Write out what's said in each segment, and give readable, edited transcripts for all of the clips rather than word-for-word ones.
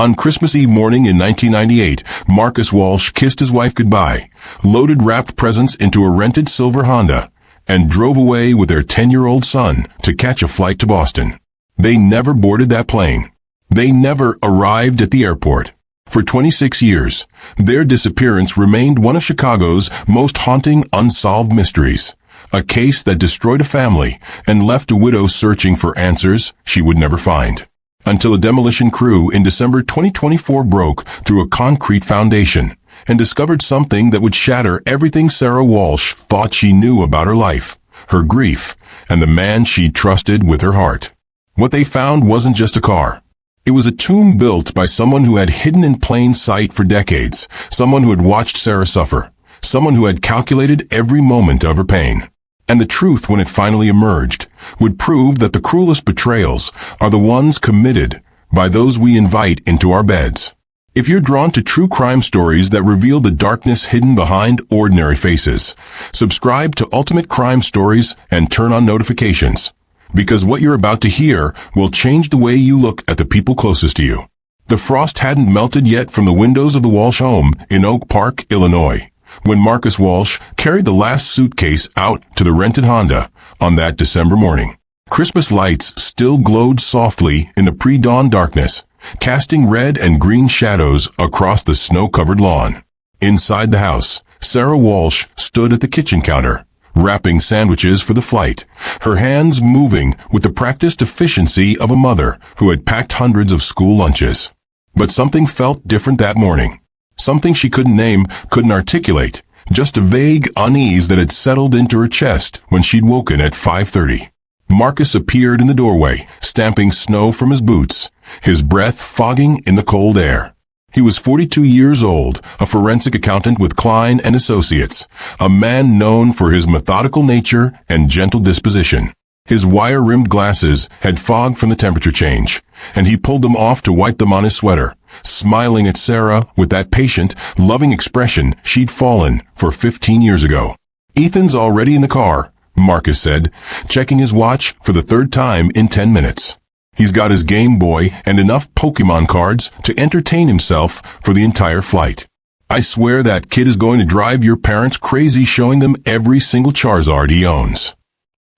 On Christmas Eve morning in 1998, Marcus Walsh kissed his wife goodbye, loaded wrapped presents into a rented silver Honda, and drove away with their 10-year-old son to catch a flight to Boston. They never boarded that plane. They never arrived at the airport. For 26 years, their disappearance remained one of Chicago's most haunting unsolved mysteries, a case that destroyed a family and left a widow searching for answers she would never find. Until a demolition crew in December 2024 broke through a concrete foundation and discovered something that would shatter everything Sarah Walsh thought she knew about her life, her grief, and the man she trusted with her heart. What they found wasn't just a car. It was a tomb built by someone who had hidden in plain sight for decades, someone who had watched Sarah suffer, someone who had calculated every moment of her pain. And the truth, when it finally emerged, would prove that the cruelest betrayals are the ones committed by those we invite into our beds. If you're drawn to true crime stories that reveal the darkness hidden behind ordinary faces, subscribe to Ultimate Crime Stories and turn on notifications, because what you're about to hear will change the way you look at the people closest to you. The frost hadn't melted yet from the windows of the Walsh home in Oak Park, Illinois, when Marcus Walsh carried the last suitcase out to the rented Honda on that December morning. Christmas lights still glowed softly in the pre-dawn darkness, casting red and green shadows across the snow-covered lawn. Inside the house, Sarah Walsh stood at the kitchen counter, wrapping sandwiches for the flight, her hands moving with the practiced efficiency of a mother who had packed hundreds of school lunches. But something felt different that morning. Something she couldn't name, couldn't articulate, just a vague unease that had settled into her chest when she'd woken at 5:30. Marcus appeared in the doorway, stamping snow from his boots, his breath fogging in the cold air. He was 42 years old, a forensic accountant with Klein and Associates, a man known for his methodical nature and gentle disposition. His wire-rimmed glasses had fogged from the temperature change, and he pulled them off to wipe them on his sweater, smiling at Sarah with that patient, loving expression she'd fallen for 15 years ago. "Ethan's already in the car," Marcus said, checking his watch for the third time in 10 minutes. "He's got his Game Boy and enough Pokemon cards to entertain himself for the entire flight. I swear that kid is going to drive your parents crazy showing them every single Charizard he owns."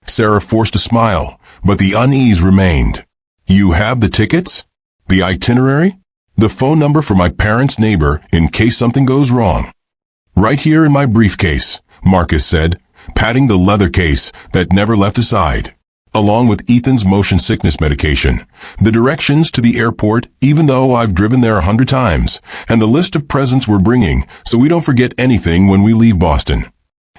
Sarah forced a smile, but the unease remained. "You have the tickets? The itinerary? The phone number for my parents' neighbor in case something goes wrong?" "Right here in my briefcase," Marcus said, patting the leather case that never left his side, along with Ethan's motion sickness medication, the directions to the airport, even though I've driven there 100 times, and the list of presents we're bringing so we don't forget anything when we leave Boston.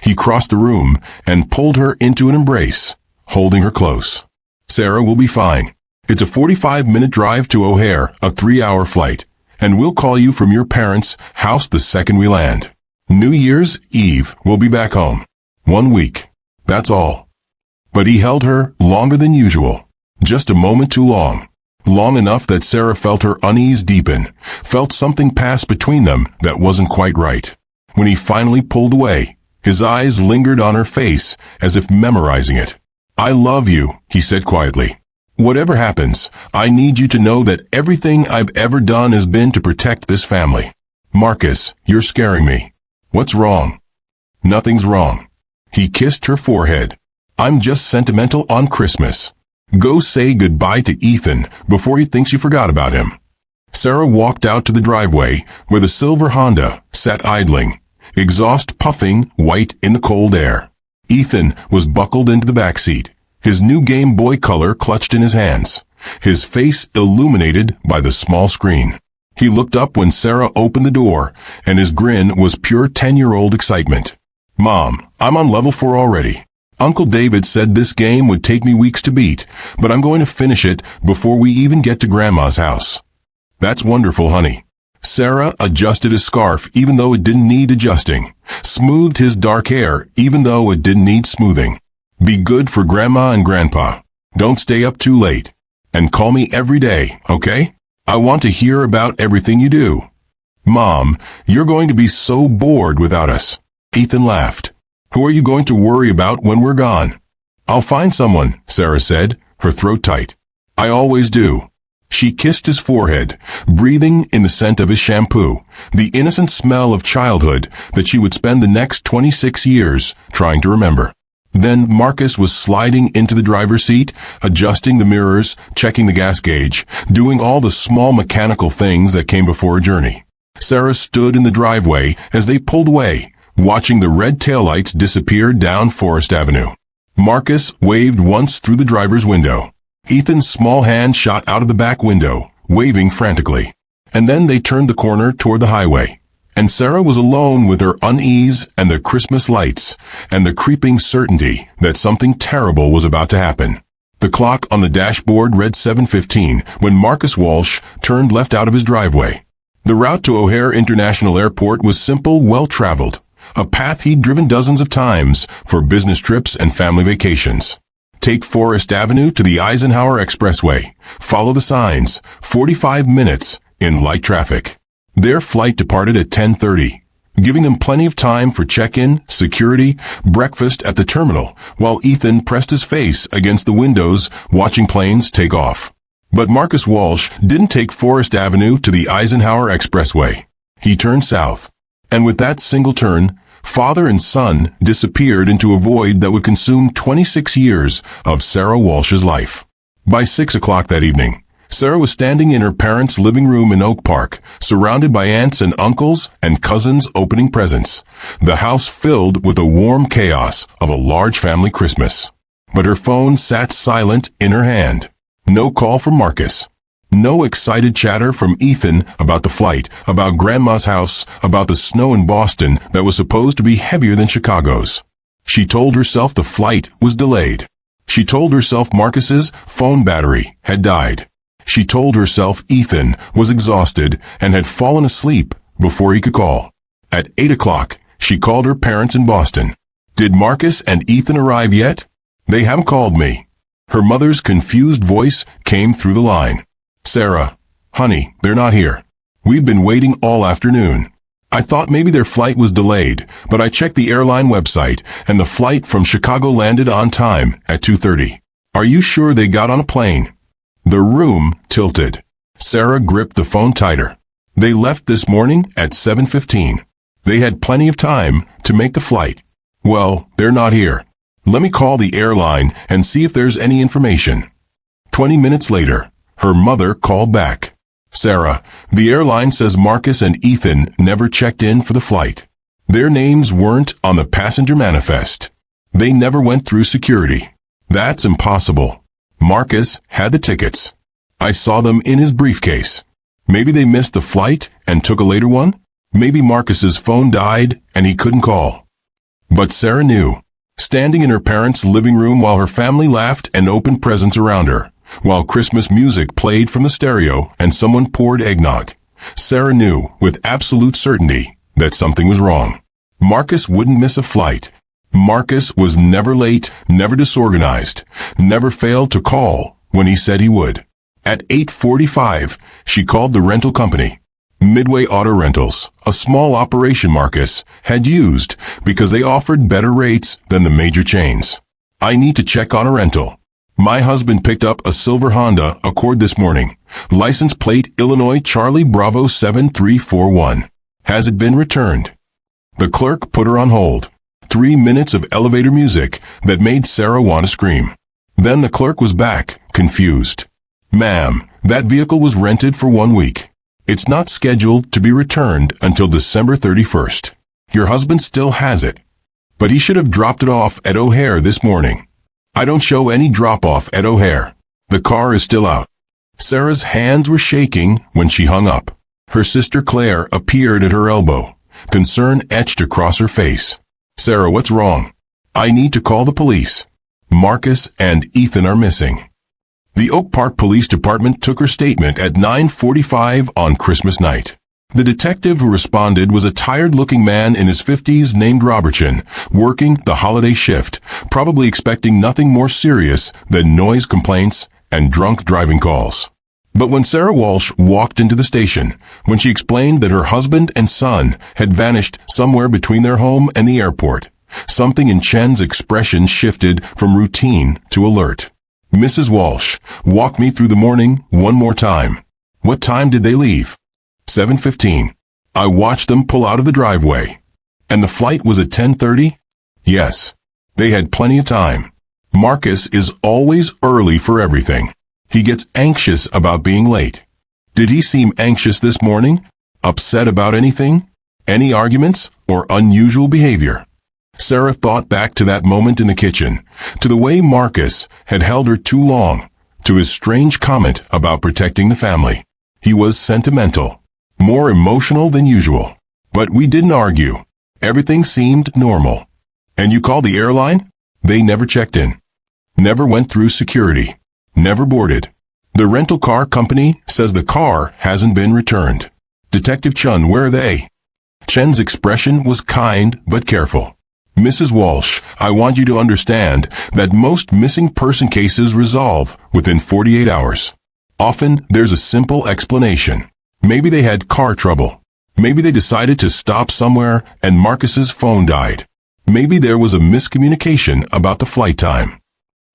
He crossed the room and pulled her into an embrace, holding her close. "Sarah will be fine. It's a 45-minute drive to O'Hare, a 3-hour flight, and we'll call you from your parents' house the second we land. New Year's Eve, we'll be back home. 1 week. That's all." But he held her longer than usual, just a moment too long. Long enough that Sarah felt her unease deepen, felt something pass between them that wasn't quite right. When he finally pulled away, his eyes lingered on her face as if memorizing it. "I love you," he said quietly. "Whatever happens, I need you to know that everything I've ever done has been to protect this family. Marcus, you're scaring me." "What's wrong?" "Nothing's wrong." He kissed her forehead. "I'm just sentimental on Christmas. Go say goodbye to Ethan before he thinks you forgot about him." Sarah walked out to the driveway where the silver Honda sat idling, exhaust puffing white in the cold air. Ethan was buckled into the back seat, his new Game Boy Color clutched in his hands, his face illuminated by the small screen. He looked up when Sarah opened the door, and his grin was pure 10-year-old excitement. "Mom, I'm on level 4 already. Uncle David said this game would take me weeks to beat, but I'm going to finish it before we even get to Grandma's house." "That's wonderful, honey." Sarah adjusted his scarf even though it didn't need adjusting, smoothed his dark hair even though it didn't need smoothing. "Be good for Grandma and Grandpa. Don't stay up too late. And call me every day, okay? I want to hear about everything you do." "Mom, you're going to be so bored without us." Ethan laughed. "Who are you going to worry about when we're gone?" "I'll find someone," Sarah said, her throat tight. "I always do." She kissed his forehead, breathing in the scent of his shampoo, the innocent smell of childhood that she would spend the next 26 years trying to remember. Then Marcus was sliding into the driver's seat, adjusting the mirrors, checking the gas gauge, doing all the small mechanical things that came before a journey. Sarah stood in the driveway as they pulled away, watching the red taillights disappear down Forest Avenue. Marcus waved once through the driver's window. Ethan's small hand shot out of the back window, waving frantically. And then they turned the corner toward the highway. And Sarah was alone with her unease and the Christmas lights, and the creeping certainty that something terrible was about to happen. The clock on the dashboard read 7:15 when Marcus Walsh turned left out of his driveway. The route to O'Hare International Airport was simple, well-traveled, a path he'd driven dozens of times for business trips and family vacations. Take Forest Avenue to the Eisenhower Expressway. Follow the signs. 45 minutes in light traffic. Their flight departed at 10:30, giving them plenty of time for check-in, security, breakfast at the terminal, while Ethan pressed his face against the windows watching planes take off. But Marcus Walsh didn't take Forest Avenue to the Eisenhower Expressway. He turned south. And with that single turn, father and son disappeared into a void that would consume 26 years of Sarah Walsh's life. By 6 o'clock that evening, Sarah was standing in her parents' living room in Oak Park, surrounded by aunts and uncles and cousins opening presents, the house filled with the warm chaos of a large family Christmas. But her phone sat silent in her hand. No call from Marcus. No excited chatter from Ethan about the flight, about Grandma's house, about the snow in Boston that was supposed to be heavier than Chicago's. She told herself the flight was delayed. She told herself Marcus's phone battery had died. She told herself Ethan was exhausted and had fallen asleep before he could call. At 8 o'clock, she called her parents in Boston. Did Marcus and Ethan arrive yet? They haven't called me. Her mother's confused voice came through the line. Sarah, honey, they're not here. We've been waiting all afternoon. I thought maybe their flight was delayed, but I checked the airline website and the flight from Chicago landed on time at 2:30. Are you sure they got on a plane? The room tilted. Sarah gripped the phone tighter. They left this morning at 7:15. They had plenty of time to make the flight. Well, they're not here. Let me call the airline and see if there's any information. 20 minutes later, her mother called back. Sarah, the airline says Marcus and Ethan never checked in for the flight. Their names weren't on the passenger manifest. They never went through security. That's impossible. Marcus had the tickets. I saw them in his briefcase. Maybe they missed the flight and took a later one? Maybe Marcus's phone died and he couldn't call. But Sarah knew. Standing in her parents' living room while her family laughed and opened presents around her, while Christmas music played from the stereo and someone poured eggnog, Sarah knew with absolute certainty that something was wrong. Marcus wouldn't miss a flight. Marcus was never late, never disorganized, never failed to call when he said he would. At 8:45, she called the rental company. Midway Auto Rentals, a small operation Marcus had used because they offered better rates than the major chains. I need to check on a rental. My husband picked up a silver Honda Accord this morning. License plate Illinois Charlie Bravo 7341. Has it been returned? The clerk put her on hold. 3 minutes of elevator music that made Sarah want to scream. Then the clerk was back, confused. Ma'am, that vehicle was rented for 1 week. It's not scheduled to be returned until December 31st. Your husband still has it. But he should have dropped it off at O'Hare this morning. I don't show any drop-off at O'Hare. The car is still out. Sarah's hands were shaking when she hung up. Her sister Claire appeared at her elbow. Concern etched across her face. Sarah, what's wrong? I need to call the police. Marcus and Ethan are missing. The Oak Park Police Department took her statement at 9:45 on Christmas night. The detective who responded was a tired-looking man in his 50s named Robertson, working the holiday shift, probably expecting nothing more serious than noise complaints and drunk driving calls. But when Sarah Walsh walked into the station, when she explained that her husband and son had vanished somewhere between their home and the airport, something in Chen's expression shifted from routine to alert. Mrs. Walsh, walk me through the morning one more time. What time did they leave? 7:15. I watched them pull out of the driveway. And the flight was at 10:30? Yes. They had plenty of time. Marcus is always early for everything. He gets anxious about being late. Did he seem anxious this morning? Upset about anything? Any arguments or unusual behavior? Sarah thought back to that moment in the kitchen, to the way Marcus had held her too long, to his strange comment about protecting the family. He was sentimental, more emotional than usual. But we didn't argue. Everything seemed normal. And you called the airline? They never checked in. Never went through security. Never boarded. The rental car company says the car hasn't been returned. Detective Chun, where are they? Chen's expression was kind but careful. Mrs. Walsh, I want you to understand that most missing person cases resolve within 48 hours. Often, there's a simple explanation. Maybe they had car trouble. Maybe they decided to stop somewhere and Marcus's phone died. Maybe there was a miscommunication about the flight time.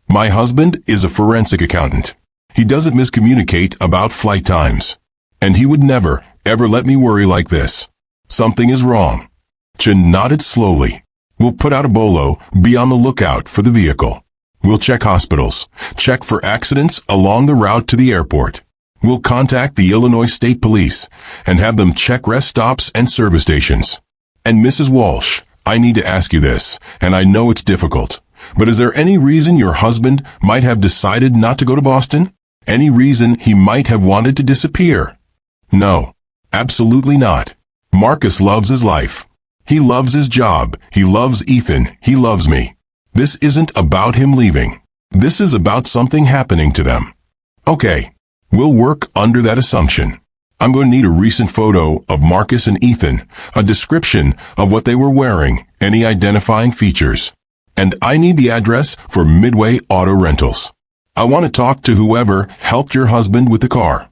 My husband is a forensic accountant. He doesn't miscommunicate about flight times. And he would never, ever let me worry like this. Something is wrong. Chen nodded slowly. We'll put out a bolo, be on the lookout for the vehicle. We'll check hospitals, check for accidents along the route to the airport. We'll contact the Illinois State Police and have them check rest stops and service stations. And Mrs. Walsh, I need to ask you this, and I know it's difficult, but is there any reason your husband might have decided not to go to Boston? Any reason he might have wanted to disappear? No, absolutely not. Marcus loves his life. He loves his job. He loves Ethan. He loves me. This isn't about him leaving. This is about something happening to them. Okay, we'll work under that assumption. I'm going to need a recent photo of Marcus and Ethan, a description of what they were wearing, any identifying features. And I need the address for Midway Auto Rentals. I want to talk to whoever helped your husband with the car.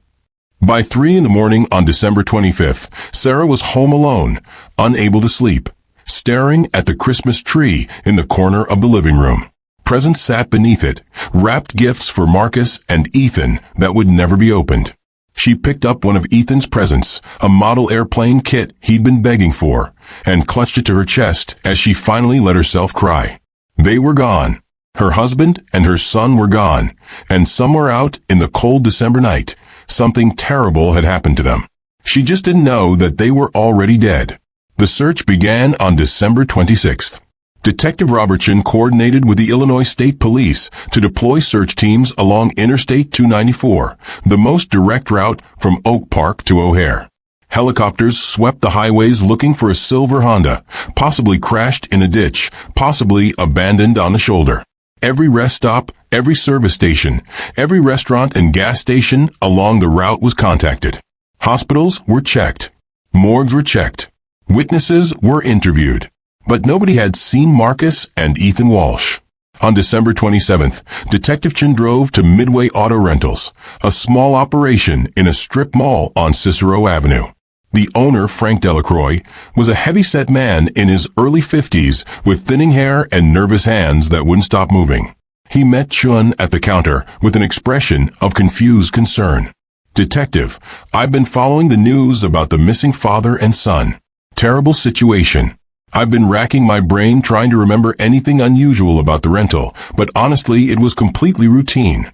By 3 in the morning on December 25th, Sarah was home alone, unable to sleep, staring at the Christmas tree in the corner of the living room. Presents sat beneath it, wrapped gifts for Marcus and Ethan that would never be opened. She picked up one of Ethan's presents, a model airplane kit he'd been begging for, and clutched it to her chest as she finally let herself cry. They were gone. Her husband and her son were gone, and somewhere out in the cold December night, something terrible had happened to them. She just didn't know that they were already dead. The search began on December 26th. Detective Robertson coordinated with the Illinois State Police to deploy search teams along Interstate 294, the most direct route from Oak Park to O'Hare. Helicopters swept the highways looking for a silver Honda, possibly crashed in a ditch, possibly abandoned on the shoulder. Every rest stop, every service station, every restaurant and gas station along the route was contacted. Hospitals were checked. Morgues were checked. Witnesses were interviewed. But nobody had seen Marcus and Ethan Walsh. On December 27th, Detective Chin drove to Midway Auto Rentals, a small operation in a strip mall on Cicero Avenue. The owner, Frank Delacroix, was a heavy-set man in his early 50s with thinning hair and nervous hands that wouldn't stop moving. He met Chun at the counter with an expression of confused concern. Detective, I've been following the news about the missing father and son. Terrible situation. I've been racking my brain trying to remember anything unusual about the rental, but honestly, it was completely routine.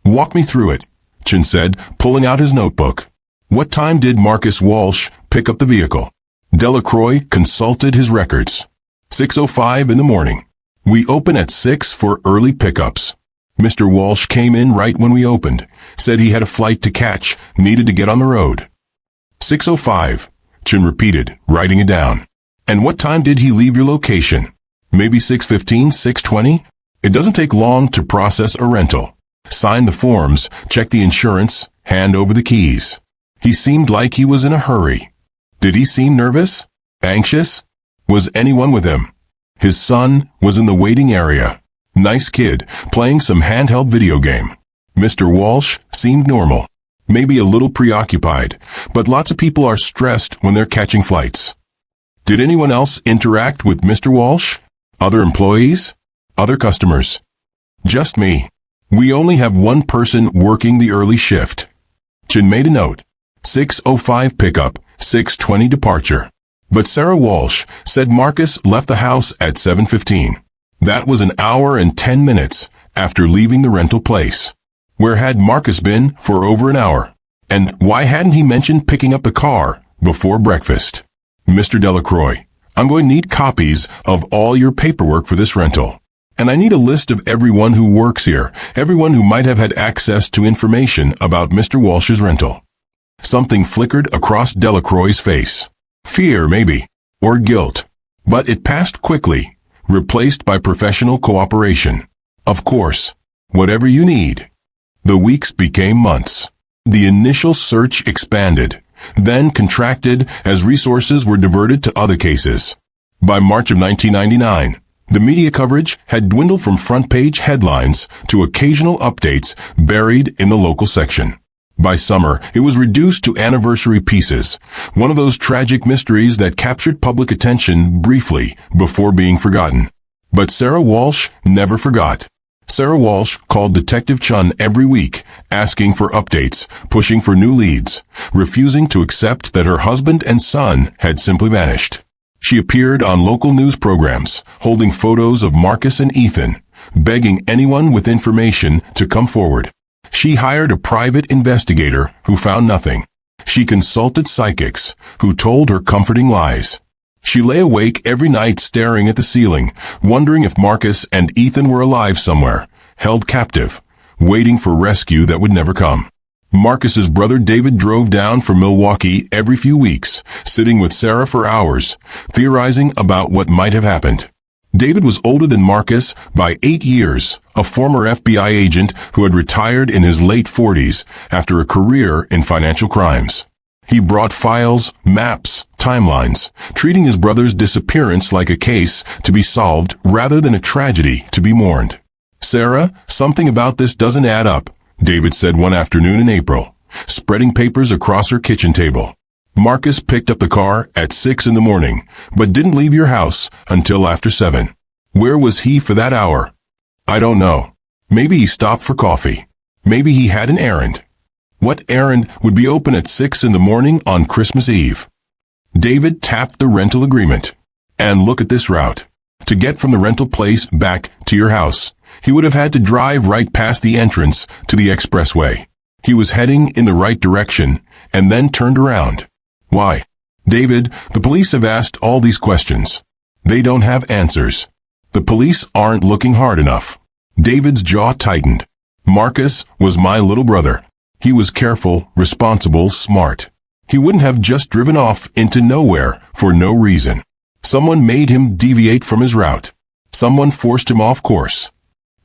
Walk me through it, Chin said, pulling out his notebook. What time did Marcus Walsh pick up the vehicle? Delacroix consulted his records. 6:05 in the morning. We open at 6 for early pickups. Mr. Walsh came in right when we opened, said he had a flight to catch, needed to get on the road. 6:05, Chin repeated, writing it down. And what time did he leave your location? Maybe 6:15, 6:20? It doesn't take long to process a rental. Sign the forms, check the insurance, hand over the keys. He seemed like he was in a hurry. Did he seem nervous? Anxious? Was anyone with him? His son was in the waiting area. Nice kid, playing some handheld video game. Mr. Walsh seemed normal. Maybe a little preoccupied, but lots of people are stressed when they're catching flights. Did anyone else interact with Mr. Walsh? Other employees? Other customers? Just me. We only have one person working the early shift. Chin made a note. 6:05 pickup, 6:20 departure. But Sarah Walsh said Marcus left the house at 7:15. That was an hour and 10 minutes after leaving the rental place. Where had Marcus been for over an hour? And why hadn't he mentioned picking up the car before breakfast? Mr. Delacroix, I'm going to need copies of all your paperwork for this rental. And I need a list of everyone who works here, everyone who might have had access to information about Mr. Walsh's rental. Something flickered across Delacroix's face. Fear, maybe, or guilt. But it passed quickly, replaced by professional cooperation. Of course, whatever you need. The weeks became months. The initial search expanded, then contracted as resources were diverted to other cases. By March of 1999, the media coverage had dwindled from front-page headlines to occasional updates buried in the local section. By summer, it was reduced to anniversary pieces, one of those tragic mysteries that captured public attention briefly before being forgotten. But Sarah Walsh never forgot. Sarah Walsh called Detective Chun every week, asking for updates, pushing for new leads, refusing to accept that her husband and son had simply vanished. She appeared on local news programs, holding photos of Marcus and Ethan, begging anyone with information to come forward. She hired a private investigator who found nothing. She consulted psychics who told her comforting lies. She lay awake every night staring at the ceiling, wondering if Marcus and Ethan were alive somewhere, held captive, waiting for rescue that would never come. Marcus's brother David drove down from Milwaukee every few weeks, sitting with Sarah for hours, theorizing about what might have happened. David was older than Marcus by 8 years, a former FBI agent who had retired in his late 40s after a career in financial crimes. He brought files, maps, timelines, treating his brother's disappearance like a case to be solved rather than a tragedy to be mourned. Sarah, something about this doesn't add up, David said one afternoon in April, spreading papers across her kitchen table. Marcus picked up the car at 6 in the morning, but didn't leave your house until after 7. Where was he for that hour? I don't know. Maybe he stopped for coffee. Maybe he had an errand. What errand would be open at 6 in the morning on Christmas Eve? David tapped the rental agreement. And look at this route. To get from the rental place back to your house, he would have had to drive right past the entrance to the expressway. He was heading in the right direction and then turned around. Why? David, the police have asked all these questions. They don't have answers. The police aren't looking hard enough. David's jaw tightened. Marcus was my little brother. He was careful, responsible, smart. He wouldn't have just driven off into nowhere for no reason. Someone made him deviate from his route. Someone forced him off course.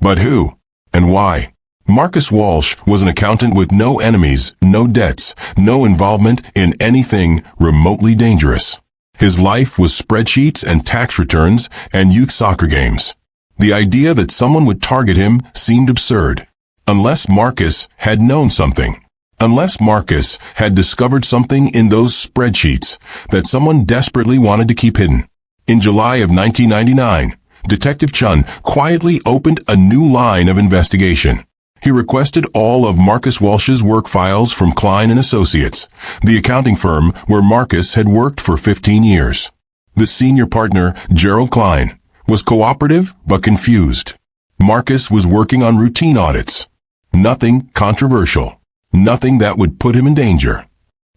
But who? And why? Marcus Walsh was an accountant with no enemies, no debts, no involvement in anything remotely dangerous. His life was spreadsheets and tax returns and youth soccer games. The idea that someone would target him seemed absurd. Unless Marcus had known something. Unless Marcus had discovered something in those spreadsheets that someone desperately wanted to keep hidden. In July of 1999, Detective Chun quietly opened a new line of investigation. He requested all of Marcus Walsh's work files from Klein & Associates, the accounting firm where Marcus had worked for 15 years. The senior partner, Gerald Klein, was cooperative but confused. Marcus was working on routine audits. Nothing controversial. Nothing that would put him in danger.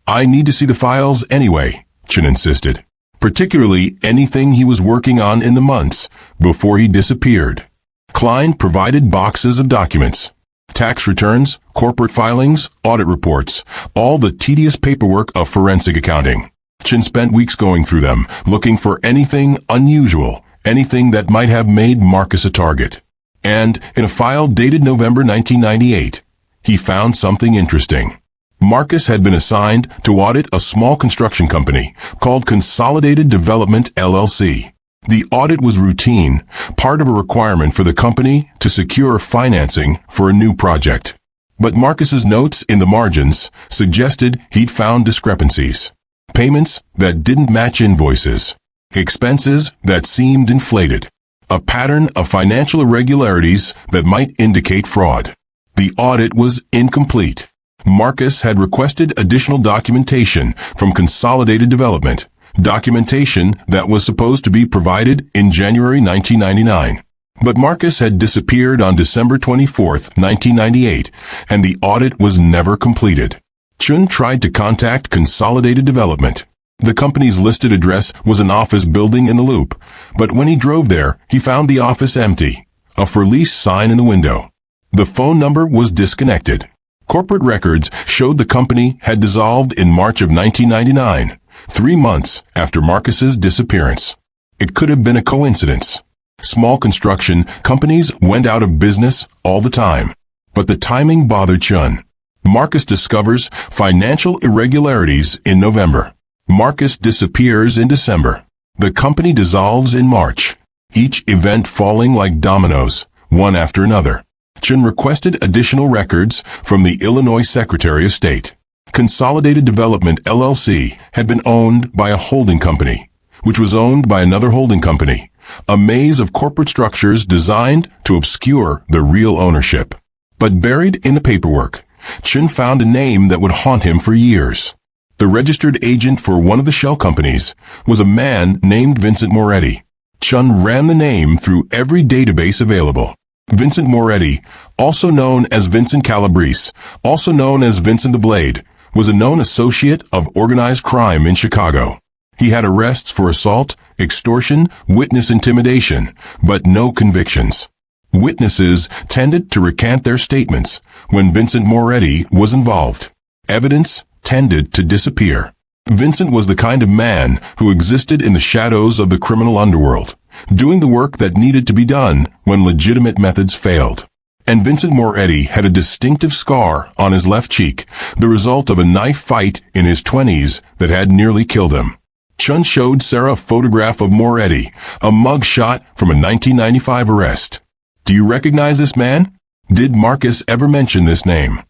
I need to see the files anyway, Chin insisted. Particularly anything he was working on in the months before he disappeared. Klein provided boxes of documents. Tax returns, corporate filings, audit reports, all the tedious paperwork of forensic accounting. Chin spent weeks going through them, looking for anything unusual, anything that might have made Marcus a target. And, in a file dated November 1998, he found something interesting. Marcus had been assigned to audit a small construction company called Consolidated Development LLC. The audit was routine, part of a requirement for the company to secure financing for a new project. But Marcus's notes in the margins suggested he'd found discrepancies. Payments that didn't match invoices. Expenses that seemed inflated. A pattern of financial irregularities that might indicate fraud. The audit was incomplete. Marcus had requested additional documentation from Consolidated Development, documentation that was supposed to be provided in January 1999. But Marcus had disappeared on December 24, 1998, and the audit was never completed. Chun tried to contact Consolidated Development. The company's listed address was an office building in the Loop, but when he drove there, he found the office empty, a for lease sign in the window. The phone number was disconnected. Corporate records showed the company had dissolved in March of 1999, 3 months after Marcus's disappearance. It could have been a coincidence. Small construction companies went out of business all the time, but the timing bothered Chun. Marcus discovers financial irregularities in November. Marcus disappears in December. The company dissolves in March, each event falling like dominoes, one after another. Chun requested additional records from the Illinois Secretary of State. Consolidated Development LLC had been owned by a holding company, which was owned by another holding company, a maze of corporate structures designed to obscure the real ownership. But buried in the paperwork, Chun found a name that would haunt him for years. The registered agent for one of the shell companies was a man named Vincent Moretti. Chun ran the name through every database available. Vincent Moretti, also known as Vincent Calabrese, also known as Vincent the Blade, was a known associate of organized crime in Chicago. He had arrests for assault, extortion, witness intimidation, but no convictions. Witnesses tended to recant their statements when Vincent Moretti was involved. Evidence tended to disappear. Vincent was the kind of man who existed in the shadows of the criminal underworld, doing the work that needed to be done when legitimate methods failed. And Vincent Moretti had a distinctive scar on his left cheek, the result of a knife fight in his 20s that had nearly killed him. Chun showed Sarah a photograph of Moretti, a mug shot from a 1995 arrest. "Do you recognize this man? Did Marcus ever mention this name?"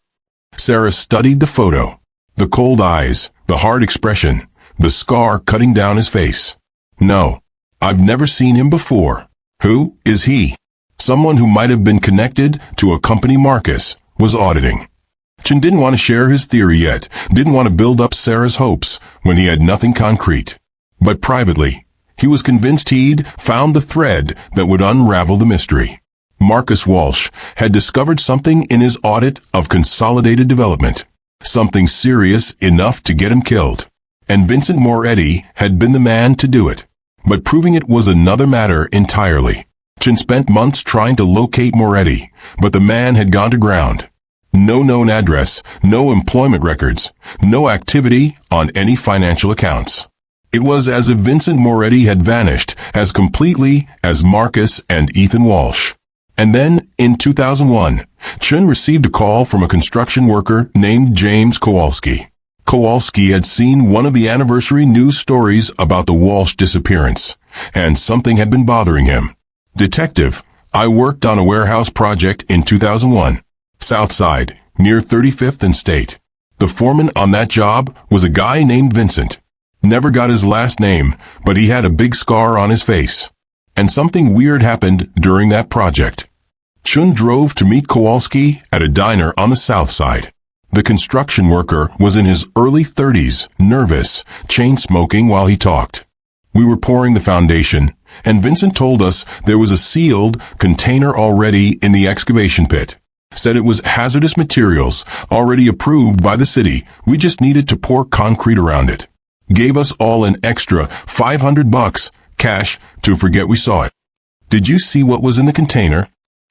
Sarah studied the photo. The cold eyes, the hard expression, the scar cutting down his face. "No, I've never seen him before. Who is he?" Someone who might have been connected to a company Marcus was auditing. Chun didn't want to share his theory yet, didn't want to build up Sarah's hopes when he had nothing concrete. But privately, he was convinced he'd found the thread that would unravel the mystery. Marcus Walsh had discovered something in his audit of Consolidated Development, something serious enough to get him killed. And Vincent Moretti had been the man to do it. But proving it was another matter entirely. Chun spent months trying to locate Moretti, but the man had gone to ground. No known address, no employment records, no activity on any financial accounts. It was as if Vincent Moretti had vanished as completely as Marcus and Ethan Walsh. And then, in 2001, Chun received a call from a construction worker named James Kowalski. Kowalski had seen one of the anniversary news stories about the Walsh disappearance, and something had been bothering him. "Detective, I worked on a warehouse project in 2001, Southside, near 35th and State. The foreman on that job was a guy named Vincent. Never got his last name, but he had a big scar on his face. And something weird happened during that project." Chun drove to meet Kowalski at a diner on the South Side. The construction worker was in his early 30s, nervous, chain-smoking while he talked. "We were pouring the foundation, and Vincent told us there was a sealed container already in the excavation pit. Said it was hazardous materials, already approved by the city. We just needed to pour concrete around it. Gave us all an extra $500 cash to forget we saw it." "Did you see what was in the container?"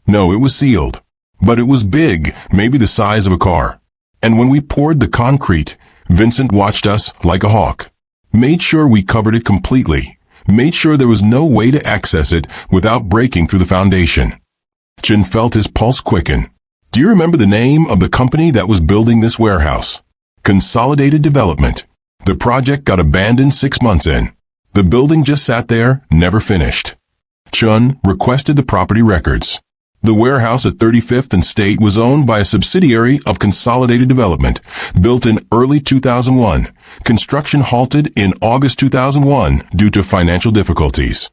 "No, it was sealed. But it was big, maybe the size of a car. And when we poured the concrete, Vincent watched us like a hawk. Made sure we covered it completely. Made sure there was no way to access it without breaking through the foundation." Chun felt his pulse quicken. "Do you remember the name of the company that was building this warehouse?" "Consolidated Development. The project got abandoned 6 months in. The building just sat there, never finished." Chun requested the property records. The warehouse at 35th and State was owned by a subsidiary of Consolidated Development, built in early 2001. Construction halted in August 2001 due to financial difficulties.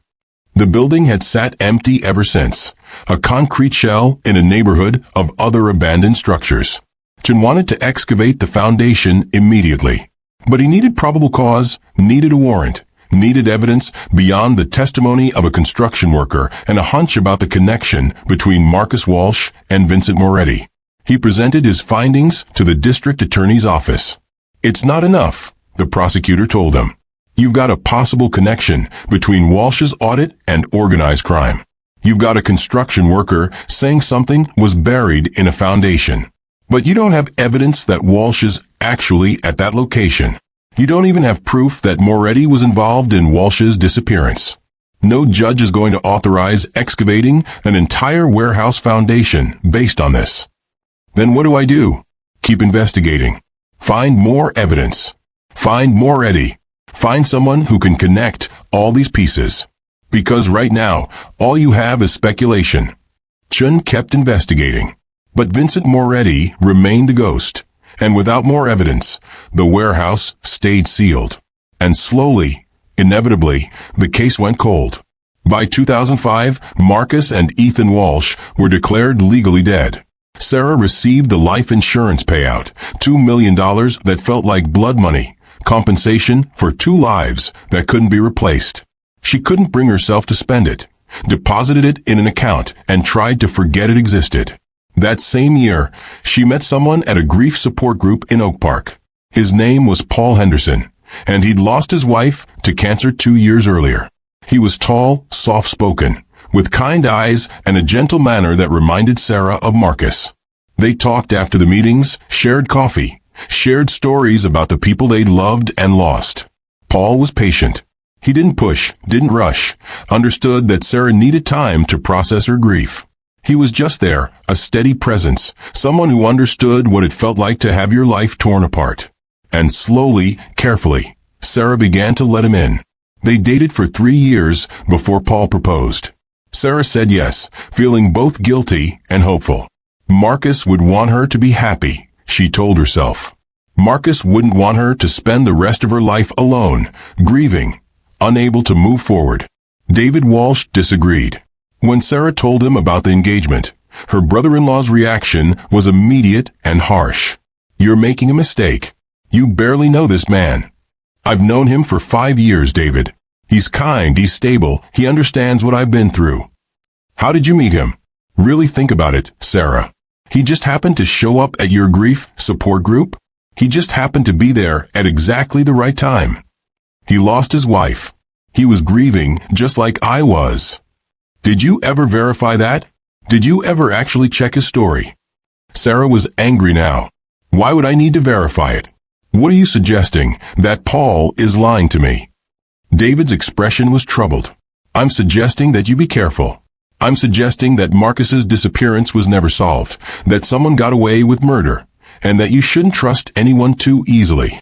The building had sat empty ever since, a concrete shell in a neighborhood of other abandoned structures. Trut wanted to excavate the foundation immediately. But he needed probable cause, needed a warrant, needed evidence beyond the testimony of a construction worker and a hunch about the connection between Marcus Walsh and Vincent Moretti. He presented his findings to the district attorney's office. "It's not enough," the prosecutor told him. "You've got a possible connection between Walsh's audit and organized crime. You've got a construction worker saying something was buried in a foundation. But you don't have evidence that Walsh is actually at that location. You don't even have proof that Moretti was involved in Walsh's disappearance. No judge is going to authorize excavating an entire warehouse foundation based on this. Then what do? Keep investigating. Find more evidence. Find Moretti. Find someone who can connect all these pieces. Because right now, all you have is speculation." Trut kept investigating. But Vincent Moretti remained a ghost, and without more evidence, the warehouse stayed sealed. And slowly, inevitably, the case went cold. By 2005, Marcus and Ethan Walsh were declared legally dead. Sarah received the life insurance payout, $2 million that felt like blood money, compensation for 2 lives that couldn't be replaced. She couldn't bring herself to spend it, deposited it in an account, and tried to forget it existed. That same year, she met someone at a grief support group in Oak Park. His name was Paul Henderson, and he'd lost his wife to cancer 2 years earlier. He was tall, soft-spoken, with kind eyes and a gentle manner that reminded Sarah of Marcus. They talked after the meetings, shared coffee, shared stories about the people they'd loved and lost. Paul was patient. He didn't push, didn't rush, understood that Sarah needed time to process her grief. He was just there, a steady presence, someone who understood what it felt like to have your life torn apart. And slowly, carefully, Sarah began to let him in. They dated for 3 years before Paul proposed. Sarah said yes, feeling both guilty and hopeful. Marcus would want her to be happy, she told herself. Marcus wouldn't want her to spend the rest of her life alone, grieving, unable to move forward. David Walsh disagreed. When Sarah told him about the engagement, her brother-in-law's reaction was immediate and harsh. "You're making a mistake. You barely know this man. I've known him for 5 years, David. He's kind, he's stable, he understands what I've been through." "How did you meet him?" "Really think about it, Sarah. He just happened to show up at your grief support group. He just happened to be there at exactly the right time. He lost his wife. He was grieving just like I was. Did you ever verify that? Did you ever actually check his story?" Sarah was angry now. "Why would I need to verify it? What are you suggesting, that Paul is lying to me?" David's expression was troubled. "I'm suggesting that you be careful. I'm suggesting that Marcus's disappearance was never solved, that someone got away with murder, and that you shouldn't trust anyone too easily.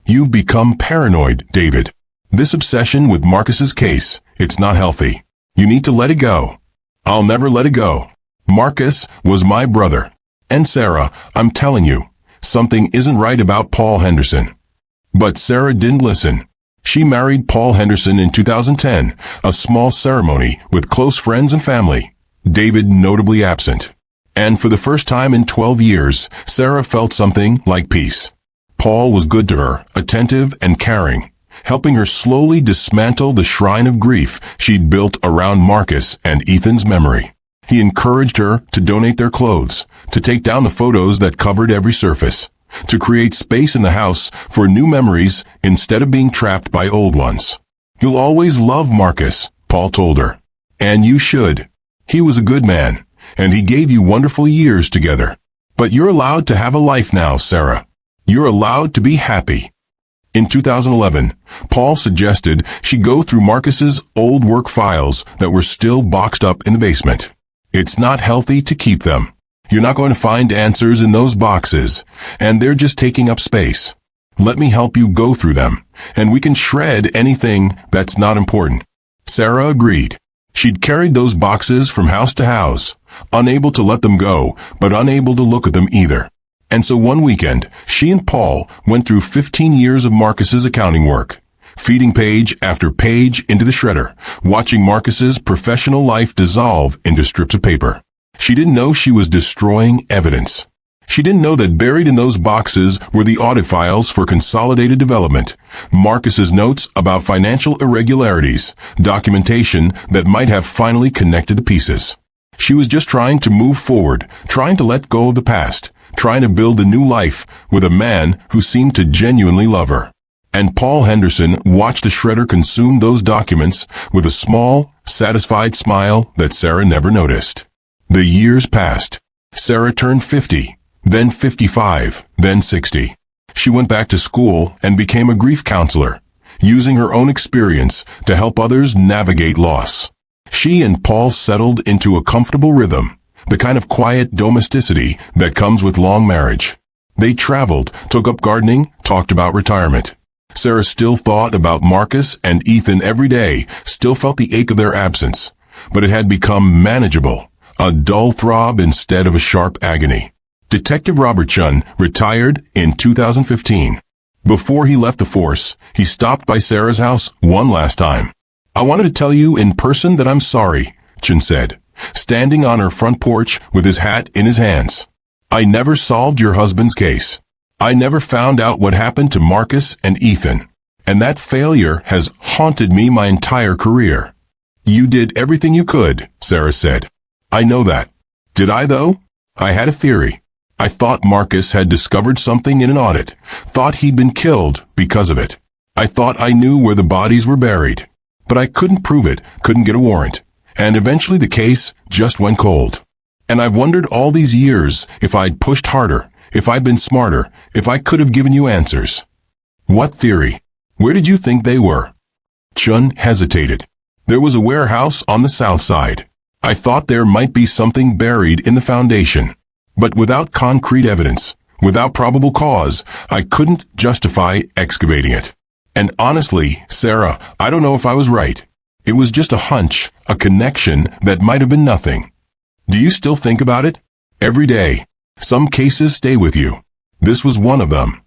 You've become paranoid, David. This obsession with Marcus's case, it's not healthy. You need to let it go." "I'll never let it go. Marcus was my brother. And Sarah, I'm telling you, something isn't right about Paul Henderson." But Sarah didn't listen. She married Paul Henderson in 2010, a small ceremony with close friends and family, David notably absent. And for the first time in 12 years, Sarah felt something like peace. Paul was good to her, attentive and caring, helping her slowly dismantle the shrine of grief she'd built around Marcus and Ethan's memory. He encouraged her to donate their clothes, to take down the photos that covered every surface, to create space in the house for new memories instead of being trapped by old ones. "You'll always love Marcus," Paul told her. "And you should. He was a good man, and he gave you wonderful years together. But you're allowed to have a life now, Sarah. You're allowed to be happy." In 2011, Paul suggested she go through Marcus's old work files that were still boxed up in the basement. "It's not healthy to keep them. You're not going to find answers in those boxes, and they're just taking up space. Let me help you go through them, and we can shred anything that's not important." Sarah agreed. She'd carried those boxes from house to house, unable to let them go, but unable to look at them either. And so one weekend, she and Paul went through 15 years of Marcus's accounting work. feeding page after page into the shredder, watching Marcus's professional life dissolve into strips of paper. She didn't know she was destroying evidence. She didn't know that buried in those boxes were the audit files for Consolidated Development, Marcus's notes about financial irregularities, documentation that might have finally connected the pieces. She was just trying to move forward, trying to let go of the past, trying to build a new life with a man who seemed to genuinely love her. And Paul Henderson watched the shredder consume those documents with a small, satisfied smile that Sarah never noticed. The years passed. Sarah turned 50, then 55, then 60. She went back to school and became a grief counselor, using her own experience to help others navigate loss. She and Paul settled into a comfortable rhythm, the kind of quiet domesticity that comes with long marriage. They traveled, took up gardening, talked about retirement. Sarah still thought about Marcus and Ethan every day, still felt the ache of their absence, but it had become manageable, a dull throb instead of a sharp agony. Detective Robert Chun retired in 2015. Before he left the force, he stopped by Sarah's house one last time. "I wanted to tell you in person that I'm sorry," Chun said, standing on her front porch with his hat in his hands. "I never solved your husband's case. I never found out what happened to Marcus and Ethan. And that failure has haunted me my entire career." "You did everything you could," Sarah said. "I know that. Did I, though? I had a theory. I thought Marcus had discovered something in an audit, thought he'd been killed because of it. I thought I knew where the bodies were buried. But I couldn't prove it, couldn't get a warrant. And eventually the case just went cold. And I've wondered all these years if I'd pushed harder, if I'd been smarter, if I could have given you answers." "What theory? Where did you think they were?" Chun hesitated. "There was a warehouse on the south side. I thought there might be something buried in the foundation. But without concrete evidence, without probable cause, I couldn't justify excavating it. And honestly, Sarah, I don't know if I was right. It was just a hunch, a connection that might have been nothing. Do you still think about it? Every day. Some cases stay with you. This was one of them."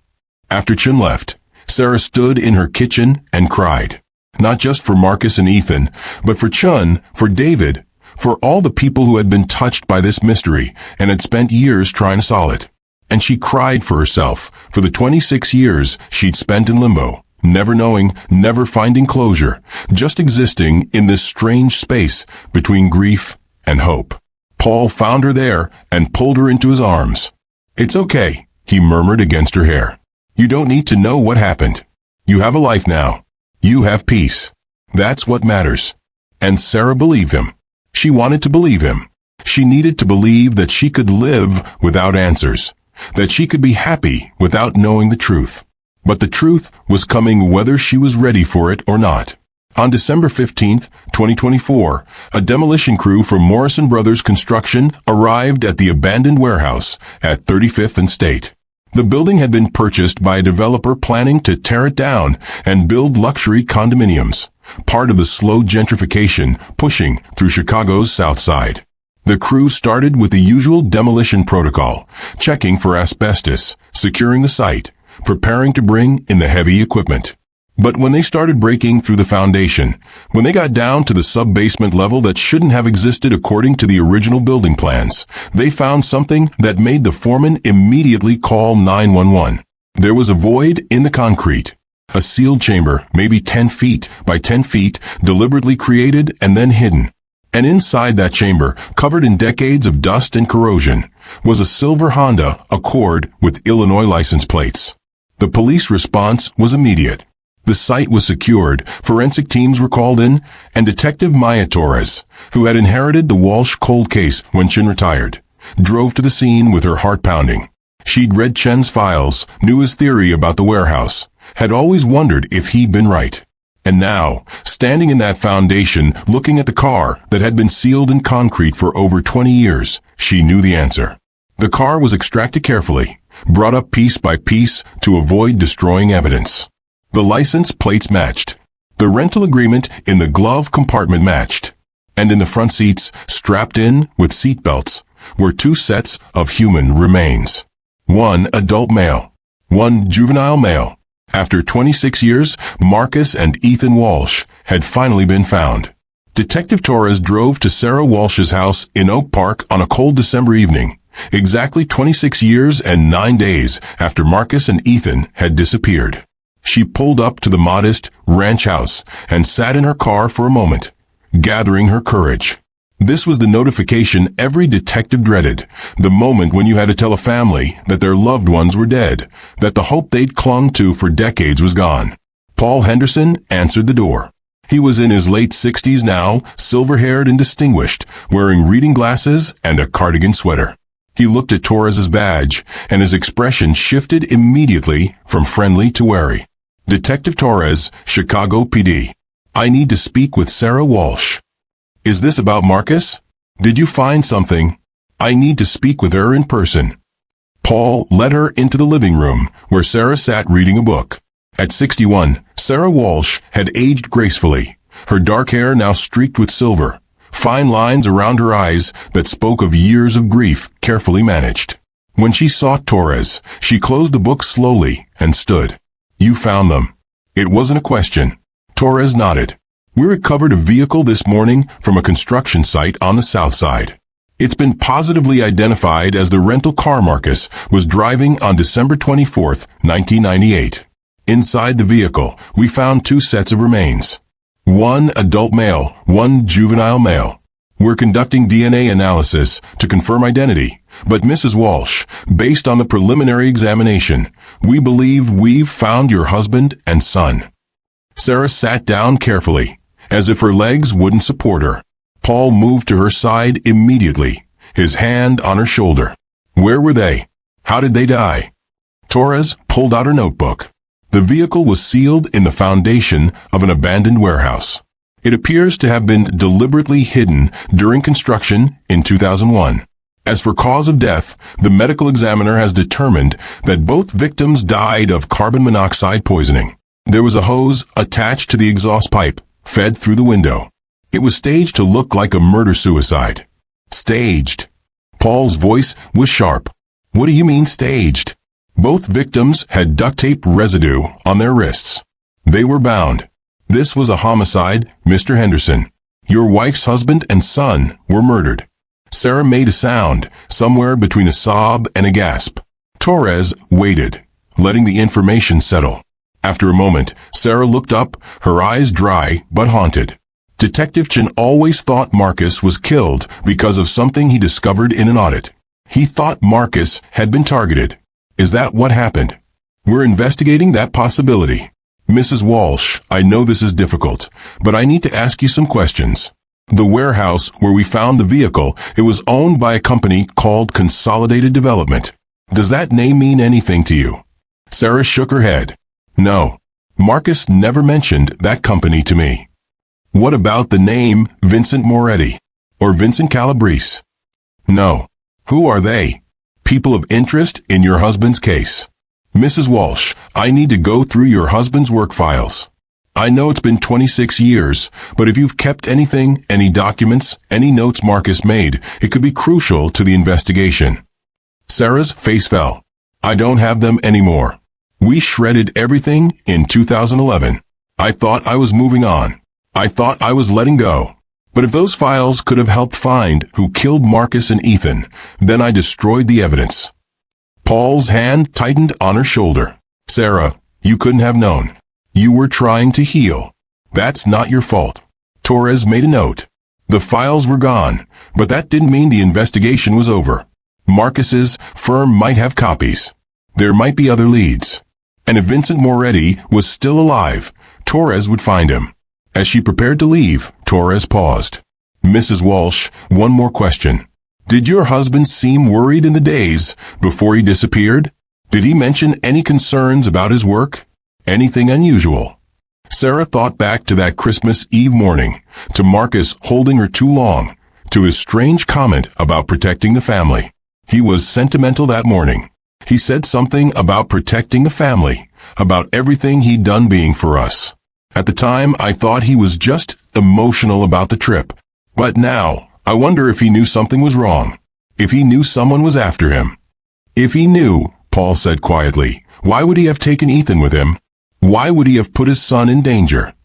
After Chun left, Sarah stood in her kitchen and cried. Not just for Marcus and Ethan, but for Chun, for David, for all the people who had been touched by this mystery and had spent years trying to solve it. And she cried for herself, for the 26 years she'd spent in limbo, never knowing, never finding closure, just existing in this strange space between grief and hope. Paul found her there and pulled her into his arms. "It's okay," he murmured against her hair. "You don't need to know what happened. You have a life now. You have peace. That's what matters." And Sarah believed him. She wanted to believe him. She needed to believe that she could live without answers, that she could be happy without knowing the truth. But the truth was coming whether she was ready for it or not. On December 15, 2024, a demolition crew from Morrison Brothers Construction arrived at the abandoned warehouse at 35th and State. The building had been purchased by a developer planning to tear it down and build luxury condominiums, part of the slow gentrification pushing through Chicago's South Side. The crew started with the usual demolition protocol, checking for asbestos, securing the site, preparing to bring in the heavy equipment. But when they started breaking through the foundation, when they got down to the sub-basement level that shouldn't have existed according to the original building plans, they found something that made the foreman immediately call 911. There was a void in the concrete. A sealed chamber, maybe 10 feet by 10 feet, deliberately created and then hidden. And inside that chamber, covered in decades of dust and corrosion, was a silver Honda Accord with Illinois license plates. The police response was immediate. The site was secured, forensic teams were called in, and Detective Maya Torres, who had inherited the Walsh cold case when Chen retired, drove to the scene with her heart pounding. She'd read Chen's files, knew his theory about the warehouse, had always wondered if he'd been right. And now, standing in that foundation, looking at the car that had been sealed in concrete for over 20 years, she knew the answer. The car was extracted carefully, brought up piece by piece to avoid destroying evidence. The license plates matched. The rental agreement in the glove compartment matched. And in the front seats, strapped in with seat belts, were 2 sets of human remains. One adult male, one juvenile male. After 26 years, Marcus and Ethan Walsh had finally been found. Detective Torres drove to Sarah Walsh's house in Oak Park on a cold December evening, exactly 26 years and 9 days after Marcus and Ethan had disappeared. She pulled up to the modest ranch house and sat in her car for a moment, gathering her courage. This was the notification every detective dreaded, the moment when you had to tell a family that their loved ones were dead, that the hope they'd clung to for decades was gone. Paul Henderson answered the door. He was in his late 60s now, silver-haired and distinguished, wearing reading glasses and a cardigan sweater. He looked at Torres's badge, and his expression shifted immediately from friendly to wary. Detective Torres, Chicago PD. I need to speak with Sarah Walsh. Is this about Marcus? Did you find something? I need to speak with her in person. Paul led her into the living room, where Sarah sat reading a book. At 61, Sarah Walsh had aged gracefully, her dark hair now streaked with silver, fine lines around her eyes that spoke of years of grief carefully managed. When she saw Torres, she closed the book slowly and stood. You found them. It wasn't a question. Torres nodded. We recovered a vehicle this morning from a construction site on the south side. It's been positively identified as the rental car Marcus was driving on December 24, 1998. Inside the vehicle, we found 2 sets of remains. One adult male, one juvenile male. We're conducting DNA analysis to confirm identity, but Mrs. Walsh, based on the preliminary examination, we believe we've found your husband and son. Sarah sat down carefully, as if her legs wouldn't support her. Paul moved to her side immediately, his hand on her shoulder. Where were they? How did they die? Torres pulled out her notebook. The vehicle was sealed in the foundation of an abandoned warehouse. It appears to have been deliberately hidden during construction in 2001. As for cause of death, the medical examiner has determined that both victims died of carbon monoxide poisoning. There was a hose attached to the exhaust pipe, fed through the window. It was staged to look like a murder-suicide. Staged. Paul's voice was sharp. What do you mean staged? Both victims had duct tape residue on their wrists. They were bound. This was a homicide, Mr. Henderson. Your wife's husband and son were murdered. Sarah made a sound, somewhere between a sob and a gasp. Torres waited, letting the information settle. After a moment, Sarah looked up, her eyes dry but haunted. Detective Chin always thought Marcus was killed because of something he discovered in an audit. He thought Marcus had been targeted. Is that what happened? We're investigating that possibility. Mrs. Walsh, I know this is difficult, but I need to ask you some questions. The warehouse where we found the vehicle, it was owned by a company called Consolidated Development. Does that name mean anything to you? Sarah shook her head. No. Marcus never mentioned that company to me. What about the name Vincent Moretti? Or Vincent Calabrese? No. Who are they? People of interest in your husband's case. Mrs. Walsh, I need to go through your husband's work files. I know it's been 26 years, but if you've kept anything, any documents, any notes Marcus made, it could be crucial to the investigation. Sarah's face fell. I don't have them anymore. We shredded everything in 2011. I thought I was moving on. I thought I was letting go. But if those files could have helped find who killed Marcus and Ethan, then I destroyed the evidence. Paul's hand tightened on her shoulder. Sarah, you couldn't have known. You were trying to heal. That's not your fault. Torres made a note. The files were gone, but that didn't mean the investigation was over. Marcus's firm might have copies. There might be other leads. And if Vincent Moretti was still alive, Torres would find him. As she prepared to leave, Torres paused. Mrs. Walsh, one more question. Did your husband seem worried in the days before he disappeared? Did he mention any concerns about his work? Anything unusual? Sarah thought back to that Christmas Eve morning, to Marcus holding her too long, to his strange comment about protecting the family. He was sentimental that morning. He said something about protecting the family, about everything he'd done being for us. At the time, I thought he was just emotional about the trip. But now, I wonder if he knew something was wrong. If he knew someone was after him. If he knew, Paul said quietly, why would he have taken Ethan with him? Why would he have put his son in danger?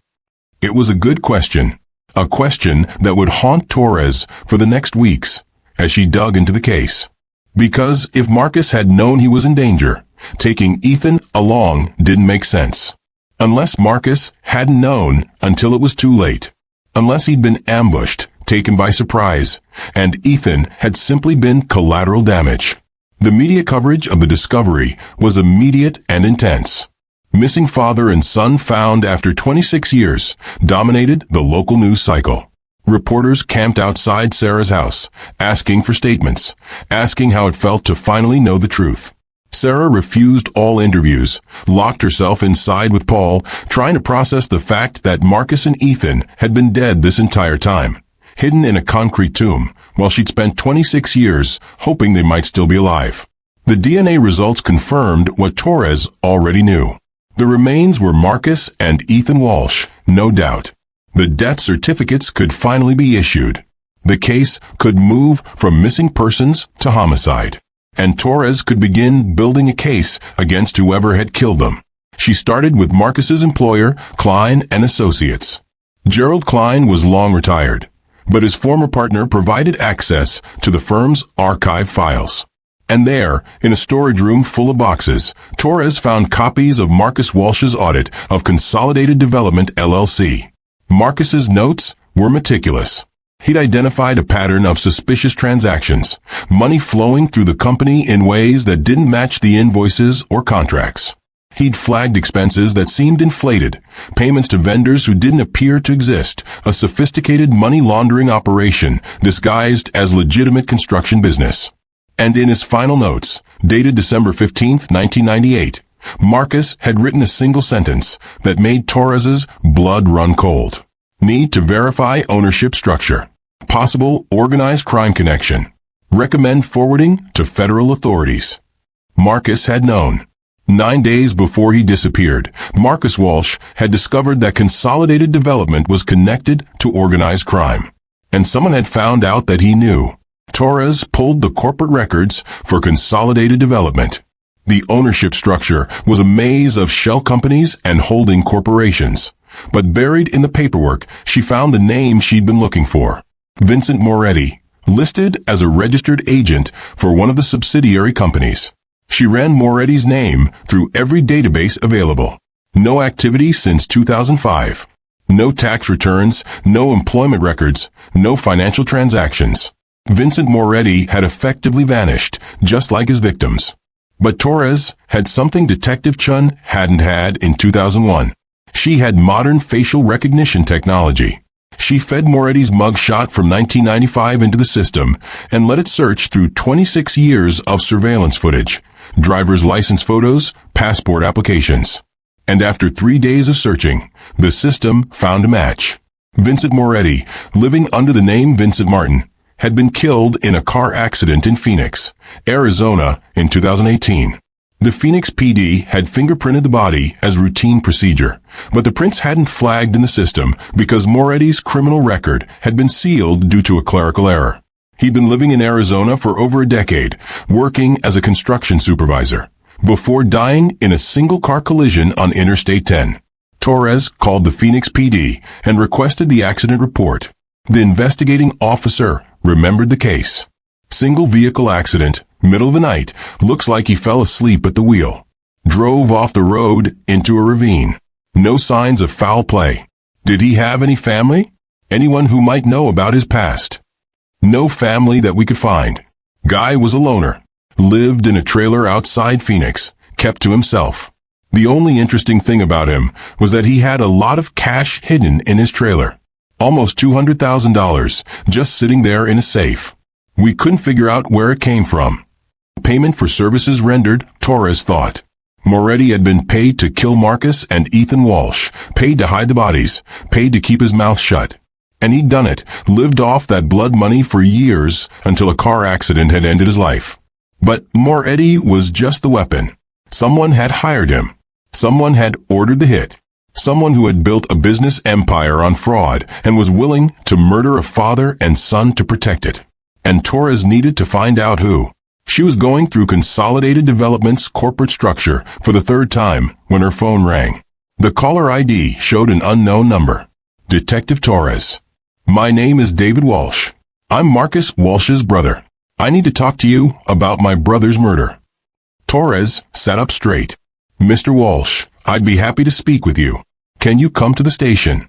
It was a good question, a question that would haunt Torres for the next weeks as she dug into the case. Because if Marcus had known he was in danger, taking Ethan along didn't make sense. Unless Marcus hadn't known until it was too late. Unless he'd been ambushed, taken by surprise, and Ethan had simply been collateral damage. The media coverage of the discovery was immediate and intense. Missing father and son found after 26 years dominated the local news cycle. Reporters camped outside Sarah's house, asking for statements, asking how it felt to finally know the truth. Sarah refused all interviews, locked herself inside with Paul, trying to process the fact that Marcus and Ethan had been dead this entire time, hidden in a concrete tomb, while she'd spent 26 years hoping they might still be alive. The DNA results confirmed what Torres already knew. The remains were Marcus and Ethan Walsh, no doubt. The death certificates could finally be issued. The case could move from missing persons to homicide. And Torres could begin building a case against whoever had killed them. She started with Marcus's employer, Klein and Associates. Gerald Klein was long retired, but his former partner provided access to the firm's archive files. And there, in a storage room full of boxes, Torres found copies of Marcus Walsh's audit of Consolidated Development LLC. Marcus's notes were meticulous. He'd identified a pattern of suspicious transactions, money flowing through the company in ways that didn't match the invoices or contracts. He'd flagged expenses that seemed inflated, payments to vendors who didn't appear to exist, a sophisticated money laundering operation disguised as legitimate construction business. And in his final notes, dated December 15, 1998, Marcus had written a single sentence that made Torres's blood run cold. Need to verify ownership structure. Possible organized crime connection. Recommend forwarding to federal authorities. Marcus had known. 9 days before he disappeared, Marcus Walsh had discovered that Consolidated Development was connected to organized crime. And someone had found out that he knew. Torres pulled the corporate records for Consolidated Development. The ownership structure was a maze of shell companies and holding corporations. But buried in the paperwork, she found the name she'd been looking for. Vincent Moretti, listed as a registered agent for one of the subsidiary companies. She ran Moretti's name through every database available. No activity since 2005. No tax returns, no employment records, no financial transactions. Vincent Moretti had effectively vanished, just like his victims. But Torres had something Detective Chun hadn't had in 2001. She had modern facial recognition technology. She fed Moretti's mugshot from 1995 into the system and let it search through 26 years of surveillance footage, driver's license photos, passport applications. And after 3 days of searching, the system found a match. Vincent Moretti, living under the name Vincent Martin, had been killed in a car accident in Phoenix, Arizona in 2018. The Phoenix PD had fingerprinted the body as routine procedure, but the prints hadn't flagged in the system because Moretti's criminal record had been sealed due to a clerical error. He'd been living in Arizona for over a decade, working as a construction supervisor, before dying in a single-car collision on Interstate 10. Torres called the Phoenix PD and requested the accident report. The investigating officer remembered the case. Single vehicle accident, middle of the night, looks like he fell asleep at the wheel. Drove off the road into a ravine. No signs of foul play. Did he have any family? Anyone who might know about his past? No family that we could find. Guy was a loner. Lived in a trailer outside Phoenix, kept to himself. The only interesting thing about him was that he had a lot of cash hidden in his trailer. Almost $200,000 just sitting there in a safe. We couldn't figure out where it came from. Payment for services rendered, Torres thought. Moretti had been paid to kill Marcus and Ethan Walsh, paid to hide the bodies, paid to keep his mouth shut. And he'd done it, lived off that blood money for years until a car accident had ended his life. But Moretti was just the weapon. Someone had hired him. Someone had ordered the hit. Someone who had built a business empire on fraud and was willing to murder a father and son to protect it. And Torres needed to find out who. She was going through Consolidated Development's corporate structure for the third time when her phone rang. The caller ID showed an unknown number. Detective Torres. My name is David Walsh. I'm Marcus Walsh's brother. I need to talk to you about my brother's murder. Torres sat up straight. Mr. Walsh, I'd be happy to speak with you. Can you come to the station?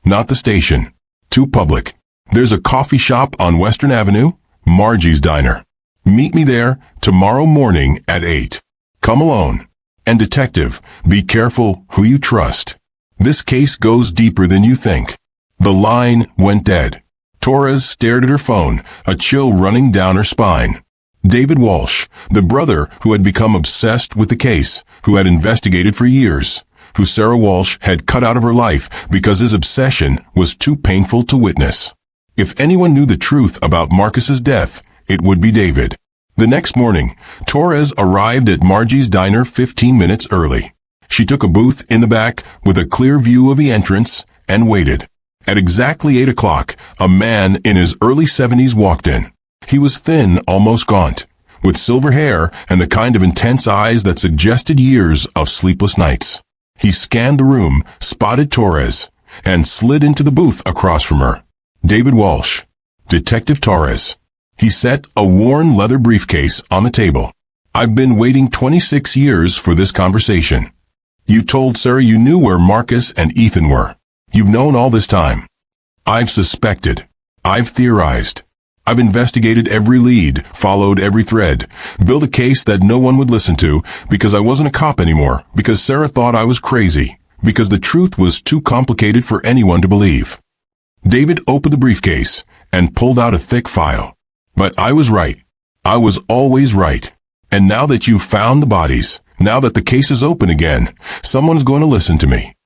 Not the station. Too public. There's a coffee shop on Western Avenue, Margie's Diner. Meet me there tomorrow morning at 8. Come alone. And detective, be careful who you trust. This case goes deeper than you think. The line went dead. Torres stared at her phone, a chill running down her spine. David Walsh, the brother who had become obsessed with the case, who had investigated for years, who Sarah Walsh had cut out of her life because his obsession was too painful to witness. If anyone knew the truth about Marcus's death, it would be David. The next morning, Torres arrived at Margie's Diner 15 minutes early. She took a booth in the back with a clear view of the entrance and waited. At exactly 8 o'clock, a man in his early 70s walked in. He was thin, almost gaunt, with silver hair and the kind of intense eyes that suggested years of sleepless nights. He scanned the room, spotted Torres, and slid into the booth across from her. David Walsh. Detective Torres. He set a worn leather briefcase on the table. I've been waiting 26 years for this conversation. You told Sarah you knew where Marcus and Ethan were. You've known all this time. I've suspected. I've theorized. I've investigated every lead, followed every thread, built a case that no one would listen to because I wasn't a cop anymore, because Sarah thought I was crazy, because the truth was too complicated for anyone to believe. David opened the briefcase and pulled out a thick file. But I was right. I was always right. And now that you've found the bodies, now that the case is open again, someone's going to listen to me.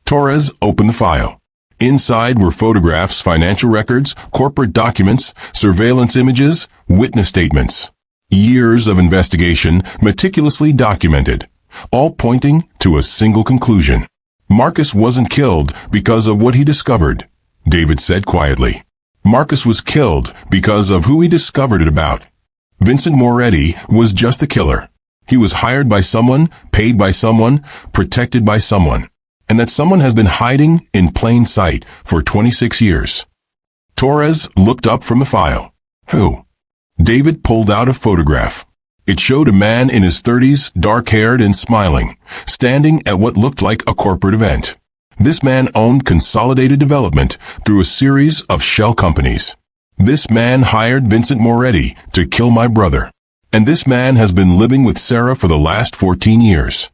Torres opened the file. Inside were photographs, financial records, corporate documents, surveillance images, witness statements. Years of investigation, meticulously documented, all pointing to a single conclusion. Marcus wasn't killed because of what he discovered, David said quietly. Marcus was killed because of who he discovered it about. Vincent Moretti was just a killer. He was hired by someone, paid by someone, protected by someone. And that someone has been hiding in plain sight for 26 years. Torres looked up from the file. Who? David pulled out a photograph. It showed a man in his 30s, dark-haired and smiling, standing at what looked like a corporate event. This man owned Consolidated Development through a series of shell companies. This man hired Vincent Moretti to kill my brother. And this man has been living with Sarah for the last 14 years.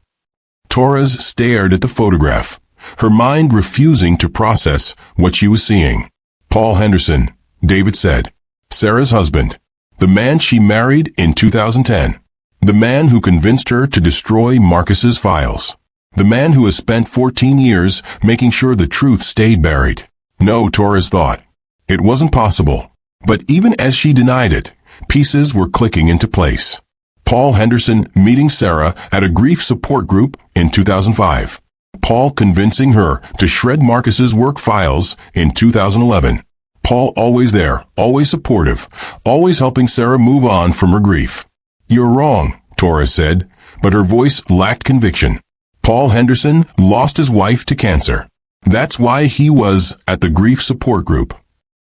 Torres stared at the photograph, her mind refusing to process what she was seeing. Paul Henderson, David said. Sarah's husband. The man she married in 2010. The man who convinced her to destroy Marcus's files. The man who has spent 14 years making sure the truth stayed buried. No, Torres thought. It wasn't possible. But even as she denied it, pieces were clicking into place. Paul Henderson meeting Sarah at a grief support group in 2005. Paul convincing her to shred Marcus's work files in 2011. Paul always there, always supportive, always helping Sarah move on from her grief. You're wrong, Torres said, but her voice lacked conviction. Paul Henderson lost his wife to cancer. That's why he was at the grief support group.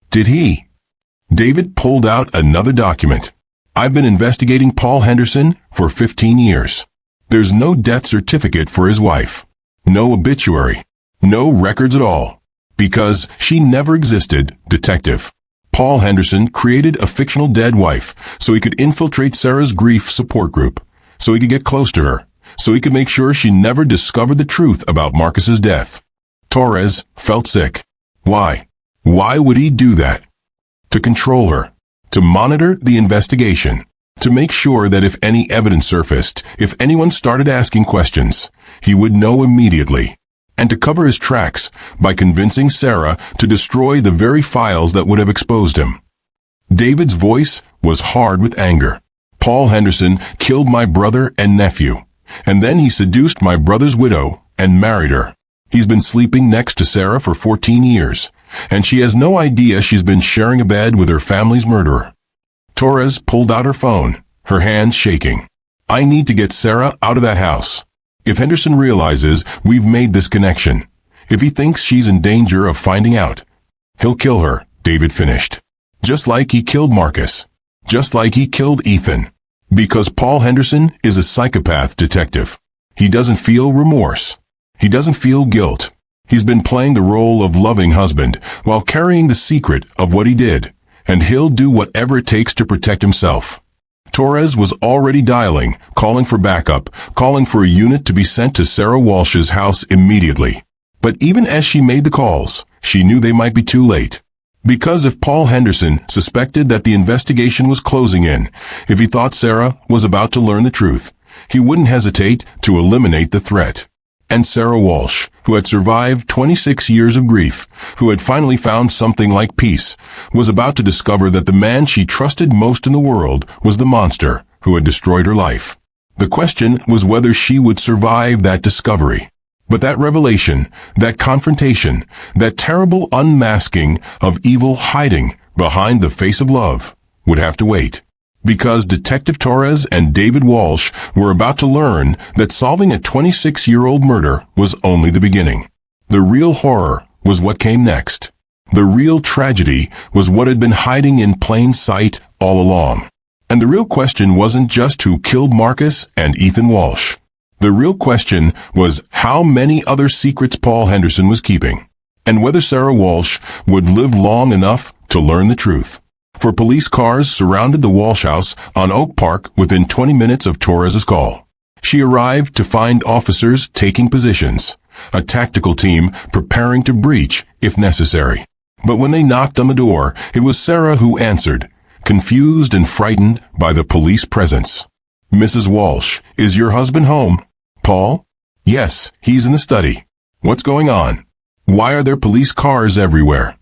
Did he? David pulled out another document. I've been investigating Paul Henderson for 15 years. There's no death certificate for his wife. No obituary. No records at all. Because she never existed, detective. Paul Henderson created a fictional dead wife so he could infiltrate Sarah's grief support group, so he could get close to her, so he could make sure she never discovered the truth about Marcus's death. Torres felt sick. Why? Why would he do that? To control her. To monitor the investigation. To make sure that if any evidence surfaced, if anyone started asking questions, he would know immediately. And to cover his tracks by convincing Sarah to destroy the very files that would have exposed him. David's voice was hard with anger. Paul Henderson killed my brother and nephew. And then he seduced my brother's widow and married her. He's been sleeping next to Sarah for 14 years, and she has no idea she's been sharing a bed with her family's murderer. Torres pulled out her phone, her hands shaking. I need to get Sarah out of that house. If Henderson realizes we've made this connection, if he thinks she's in danger of finding out, he'll kill her, David finished. Just like he killed Marcus. Just like he killed Ethan. Because Paul Henderson is a psychopath detective. He doesn't feel remorse. He doesn't feel guilt. He's been playing the role of loving husband while carrying the secret of what he did, and he'll do whatever it takes to protect himself. Torres was already dialing, calling for backup, calling for a unit to be sent to Sarah Walsh's house immediately. But even as she made the calls, she knew they might be too late. Because if Paul Henderson suspected that the investigation was closing in, if he thought Sarah was about to learn the truth, he wouldn't hesitate to eliminate the threat. And Sarah Walsh, who had survived 26 years of grief, who had finally found something like peace, was about to discover that the man she trusted most in the world was the monster who had destroyed her life. The question was whether she would survive that discovery. But that revelation, that confrontation, that terrible unmasking of evil hiding behind the face of love would have to wait. Because Detective Torres and David Walsh were about to learn that solving a 26-year-old murder was only the beginning. The real horror was what came next. The real tragedy was what had been hiding in plain sight all along. And the real question wasn't just who killed Marcus and Ethan Walsh. The real question was how many other secrets Paul Henderson was keeping, and whether Sarah Walsh would live long enough to learn the truth. For police cars surrounded the Walsh house on Oak Park within 20 minutes of Torres's call. She arrived to find officers taking positions, a tactical team preparing to breach if necessary. But when they knocked on the door, it was Sarah who answered, confused and frightened by the police presence. "Mrs. Walsh, is your husband home?" "Paul?" "Yes, he's in the study." "What's going on? Why are there police cars everywhere?"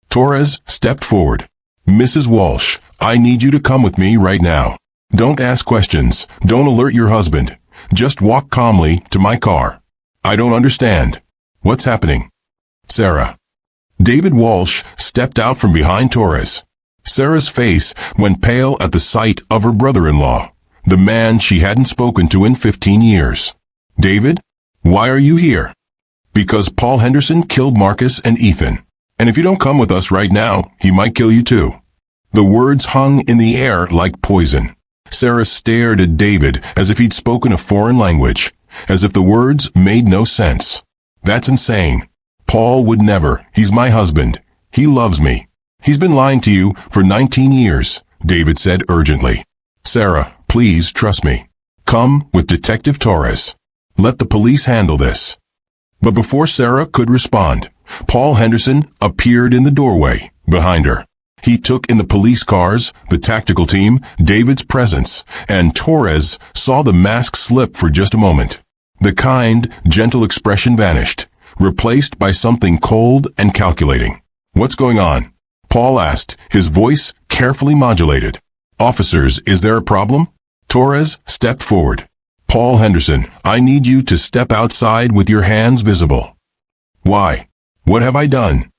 Torres stepped forward. "Mrs. Walsh, I need you to come with me right now. Don't ask questions. Don't alert your husband. Just walk calmly to my car." "I don't understand. What's happening?" "Sarah." David Walsh stepped out from behind Torres. Sarah's face went pale at the sight of her brother-in-law, the man she hadn't spoken to in 15 years. "David, why are you here?" "Because Paul Henderson killed Marcus and Ethan. And if you don't come with us right now, he might kill you too." The words hung in the air like poison. Sarah stared at David as if he'd spoken a foreign language, as if the words made no sense. "That's insane. Paul would never. He's my husband. He loves me." "He's been lying to you for 19 years, David said urgently. "Sarah, please trust me. Come with Detective Torres. Let the police handle this." But before Sarah could respond, Paul Henderson appeared in the doorway behind her. He took in the police cars, the tactical team, David's presence, and Torres saw the mask slip for just a moment. The kind, gentle expression vanished, replaced by something cold and calculating. "What's going on?" Paul asked, his voice carefully modulated. "Officers, is there a problem?" Torres stepped forward. "Paul Henderson, I need you to step outside with your hands visible." "Why? What have I done?"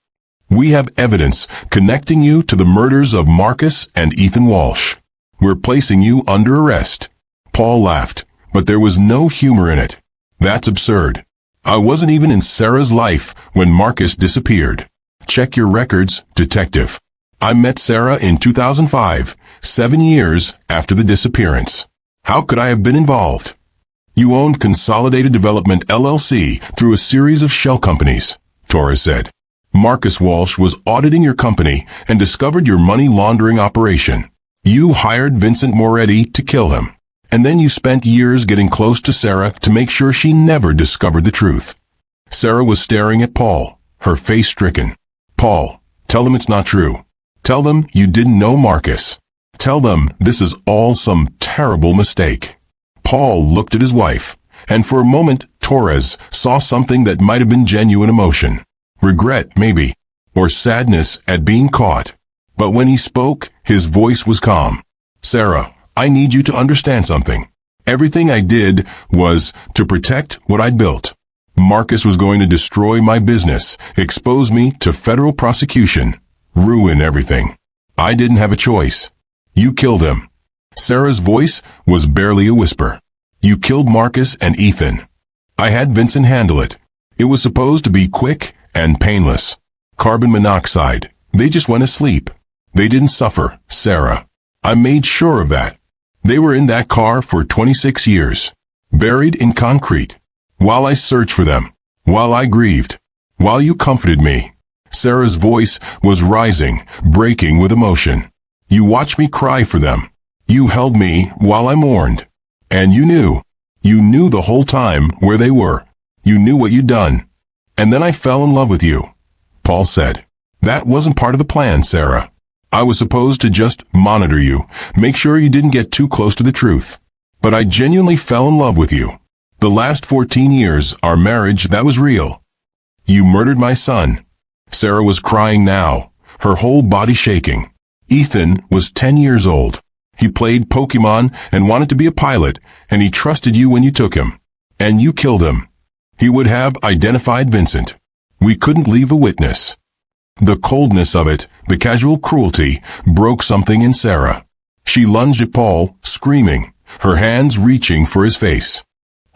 "We have evidence connecting you to the murders of Marcus and Ethan Walsh. We're placing you under arrest." Paul laughed, but there was no humor in it. "That's absurd. I wasn't even in Sarah's life when Marcus disappeared." "Check your records, detective. I met Sarah in 2005, 7 years after the disappearance. How could I have been involved?" "You owned Consolidated Development LLC through a series of shell companies," Torres said. "Marcus Walsh was auditing your company and discovered your money laundering operation. You hired Vincent Moretti to kill him. And then you spent years getting close to Sarah to make sure she never discovered the truth." Sarah was staring at Paul, her face stricken. "Paul, tell them it's not true. Tell them you didn't know Marcus. Tell them this is all some terrible mistake." Paul looked at his wife, and for a moment Torres saw something that might have been genuine emotion. Regret, maybe, or sadness at being caught. But when he spoke, his voice was calm. "Sarah, I need you to understand something. Everything I did was to protect what I'd built. Marcus was going to destroy my business, expose me to federal prosecution, ruin everything. I didn't have a choice. You killed him." Sarah's voice was barely a whisper. "You killed Marcus and Ethan. I had Vincent handle it. It was supposed to be quick and painless. Carbon monoxide. They just went asleep. They didn't suffer, Sarah. I made sure of that. They were in that car for 26 years. Buried in concrete. While I searched for them. While I grieved. While you comforted me. Sarah's voice was rising, breaking with emotion. You watched me cry for them. You held me while I mourned. And you knew the whole time where they were. You knew what you'd done. And then I fell in love with you. Paul said. That wasn't part of the plan, Sarah. I was supposed to just monitor you, make sure you didn't get too close to the truth. But I genuinely fell in love with you. The last 14 years, our marriage, that was real. You murdered my son. Sarah was crying now, her whole body shaking. Ethan was 10 years old. He played Pokemon and wanted to be a pilot, and he trusted you when you took him. And you killed him. He would have identified Vincent. We couldn't leave a witness. The coldness of it, the casual cruelty, broke something in Sarah. She lunged at Paul, screaming, her hands reaching for his face.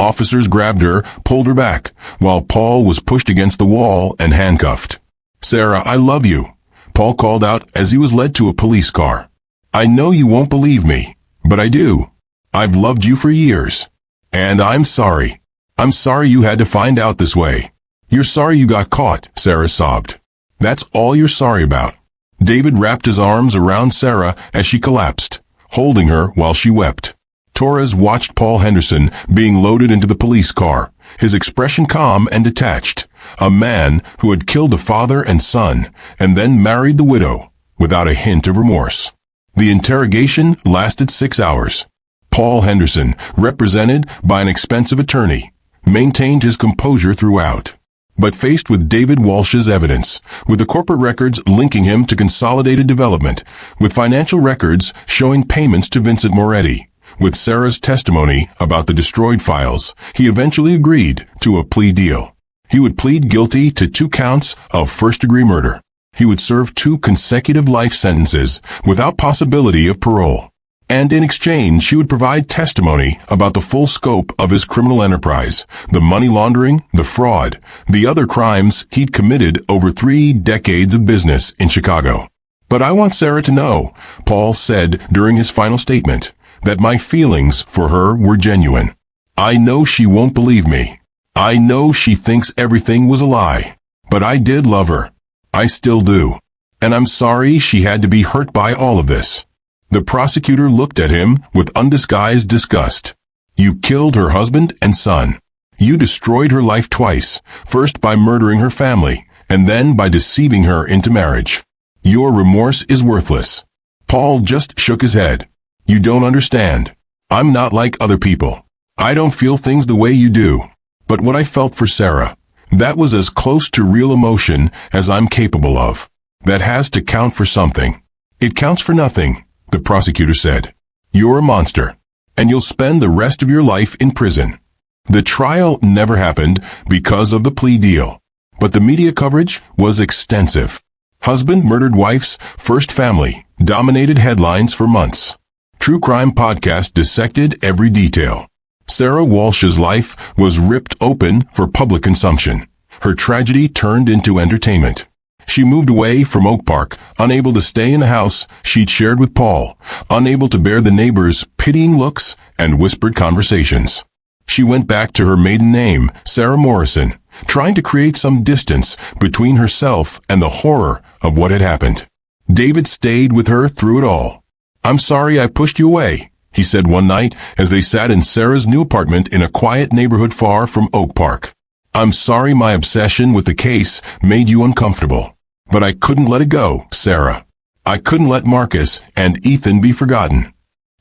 Officers grabbed her, pulled her back, while Paul was pushed against the wall and handcuffed. Sarah, I love you, Paul called out as he was led to a police car. I know you won't believe me, but I do. I've loved you for years. And I'm sorry. I'm sorry you had to find out this way. You're sorry you got caught, Sarah sobbed. That's all you're sorry about. David wrapped his arms around Sarah as she collapsed, holding her while she wept. Torres watched Paul Henderson being loaded into the police car, his expression calm and detached. A man who had killed the father and son, and then married the widow, without a hint of remorse. The interrogation lasted 6 hours. Paul Henderson, represented by an expensive attorney, maintained his composure throughout. But faced with David Walsh's evidence, with the corporate records linking him to Consolidated Development, with financial records showing payments to Vincent Moretti, with Sarah's testimony about the destroyed files, he eventually agreed to a plea deal. He would plead guilty to 2 counts of first-degree murder. He would serve 2 consecutive life sentences without possibility of parole. And in exchange, she would provide testimony about the full scope of his criminal enterprise, the money laundering, the fraud, the other crimes he'd committed over 3 decades of business in Chicago. But I want Sarah to know, Paul said during his final statement, that my feelings for her were genuine. I know she won't believe me. I know she thinks everything was a lie. But I did love her. I still do. And I'm sorry she had to be hurt by all of this. The prosecutor looked at him with undisguised disgust. You killed her husband and son. You destroyed her life twice, first by murdering her family, and then by deceiving her into marriage. Your remorse is worthless. Paul just shook his head. You don't understand. I'm not like other people. I don't feel things the way you do. But what I felt for Sarah, that was as close to real emotion as I'm capable of. That has to count for something. It counts for nothing, the prosecutor said. You're a monster, and you'll spend the rest of your life in prison. The trial never happened because of the plea deal, but the media coverage was extensive. Husband murdered wife's first family dominated headlines for months. True crime podcast dissected every detail. Sarah Walsh's life was ripped open for public consumption. Her tragedy turned into entertainment. She moved away from Oak Park, unable to stay in the house she'd shared with Paul, unable to bear the neighbors' pitying looks and whispered conversations. She went back to her maiden name, Sarah Morrison, trying to create some distance between herself and the horror of what had happened. David stayed with her through it all. I'm sorry I pushed you away, he said one night as they sat in Sarah's new apartment in a quiet neighborhood far from Oak Park. I'm sorry my obsession with the case made you uncomfortable. But I couldn't let it go, Sarah. I couldn't let Marcus and Ethan be forgotten.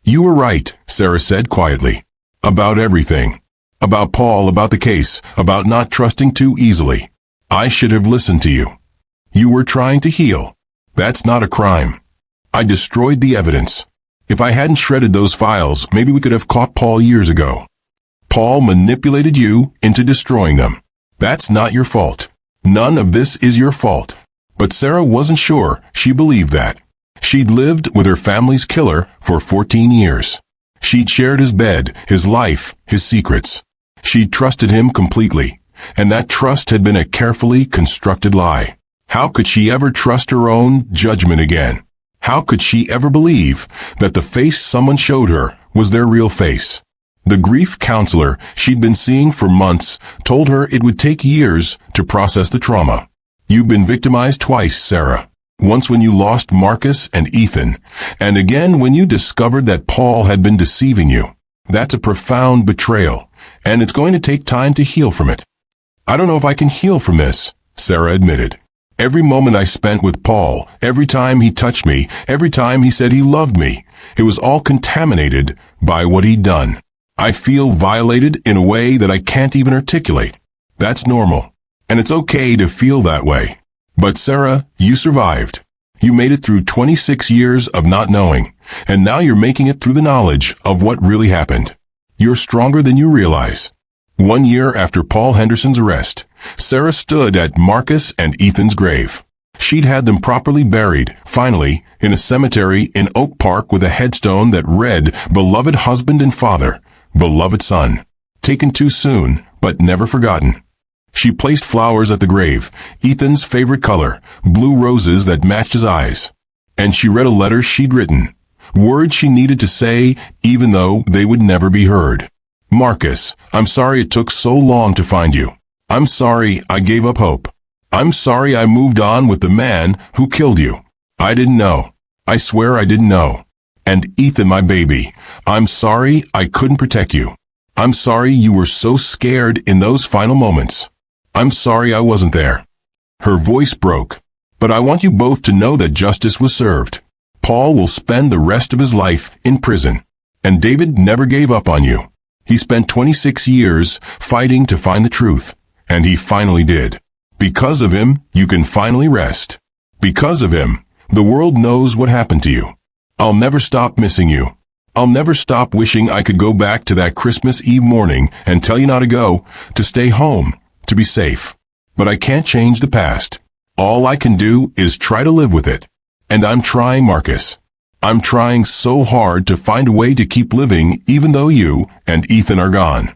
You were right, Sarah said quietly. About everything. About Paul, about the case, about not trusting too easily. I should have listened to you. You were trying to heal. That's not a crime. I destroyed the evidence. If I hadn't shredded those files, maybe we could have caught Paul years ago. Paul manipulated you into destroying them. That's not your fault. None of this is your fault. But Sarah wasn't sure she believed that. She'd lived with her family's killer for 14 years. She'd shared his bed, his life, his secrets. She trusted him completely, and that trust had been a carefully constructed lie. How could she ever trust her own judgment again? How could she ever believe that the face someone showed her was their real face? The grief counselor she'd been seeing for months told her it would take years to process the trauma. You've been victimized twice, Sarah. Once when you lost Marcus and Ethan, and again when you discovered that Paul had been deceiving you. That's a profound betrayal, and it's going to take time to heal from it. I don't know if I can heal from this, Sarah admitted. Every moment I spent with Paul, every time he touched me, every time he said he loved me, it was all contaminated by what he'd done. I feel violated in a way that I can't even articulate. That's normal, and it's okay to feel that way. But Sarah, you survived. You made it through 26 years of not knowing, and now you're making it through the knowledge of what really happened. You're stronger than you realize. 1 year after Paul Henderson's arrest, Sarah stood at Marcus and Ethan's grave. She'd had them properly buried, finally, in a cemetery in Oak Park with a headstone that read, "Beloved husband and father, beloved son." Taken too soon, but never forgotten. She placed flowers at the grave, Ethan's favorite color, blue roses that matched his eyes. And she read a letter she'd written, words she needed to say even though they would never be heard. "Marcus, I'm sorry it took so long to find you. I'm sorry I gave up hope. I'm sorry I moved on with the man who killed you. I didn't know. I swear I didn't know. And Ethan, my baby, I'm sorry I couldn't protect you. I'm sorry you were so scared in those final moments. I'm sorry I wasn't there." Her voice broke. "But I want you both to know that justice was served. Paul will spend the rest of his life in prison. And David never gave up on you. He spent 26 years fighting to find the truth. And he finally did. Because of him, you can finally rest. Because of him, the world knows what happened to you. I'll never stop missing you. I'll never stop wishing I could go back to that Christmas Eve morning and tell you not to go, to stay home, to be safe. But I can't change the past. All I can do is try to live with it. And I'm trying, Marcus. I'm trying so hard to find a way to keep living even though you and Ethan are gone."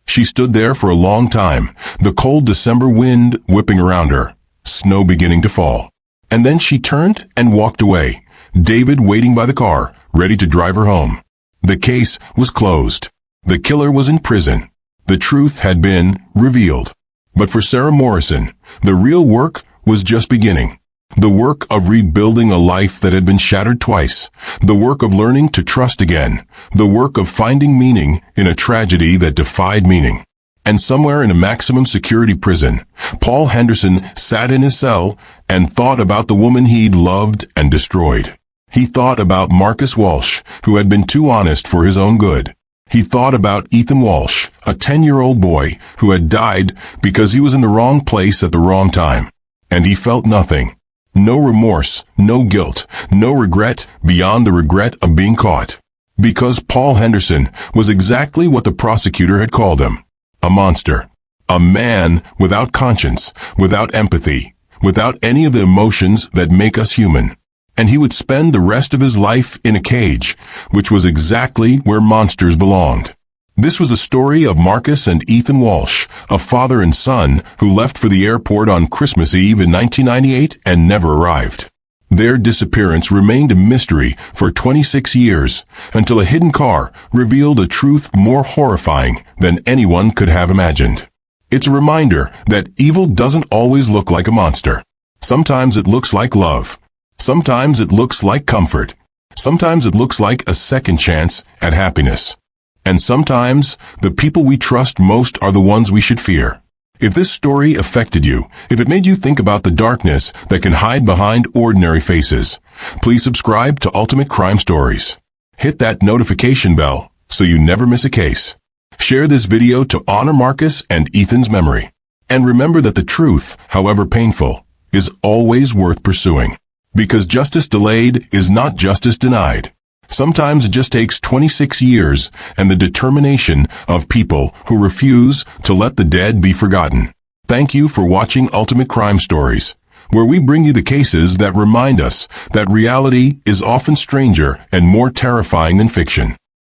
She stood there for a long time, the cold December wind whipping around her, snow beginning to fall. And then she turned and walked away, David waiting by the car, ready to drive her home. The case was closed. The killer was in prison. The truth had been revealed. But for Sarah Morrison, the real work was just beginning. The work of rebuilding a life that had been shattered twice. The work of learning to trust again. The work of finding meaning in a tragedy that defied meaning. And somewhere in a maximum security prison, Paul Henderson sat in his cell and thought about the woman he'd loved and destroyed. He thought about Marcus Walsh, who had been too honest for his own good. He thought about Ethan Walsh, a 10-year-old boy who had died because he was in the wrong place at the wrong time. And he felt nothing. No remorse, no guilt, no regret beyond the regret of being caught. Because Paul Henderson was exactly what the prosecutor had called him. A monster. A man without conscience, without empathy, without any of the emotions that make us human. And he would spend the rest of his life in a cage, which was exactly where monsters belonged. This was a story of Marcus and Ethan Walsh, a father and son who left for the airport on Christmas Eve in 1998 and never arrived. Their disappearance remained a mystery for 26 years, until a hidden car revealed a truth more horrifying than anyone could have imagined. It's a reminder that evil doesn't always look like a monster. Sometimes it looks like love. Sometimes it looks like comfort. Sometimes it looks like a second chance at happiness. And sometimes the people we trust most are the ones we should fear. If this story affected you, if it made you think about the darkness that can hide behind ordinary faces, please subscribe to Ultimate Crime Stories. Hit that notification bell so you never miss a case. Share this video to honor Marcus and Ethan's memory. And remember that the truth, however painful, is always worth pursuing. Because justice delayed is not justice denied. Sometimes it just takes 26 years and the determination of people who refuse to let the dead be forgotten. Thank you for watching Ultimate Crime Stories, where we bring you the cases that remind us that reality is often stranger and more terrifying than fiction.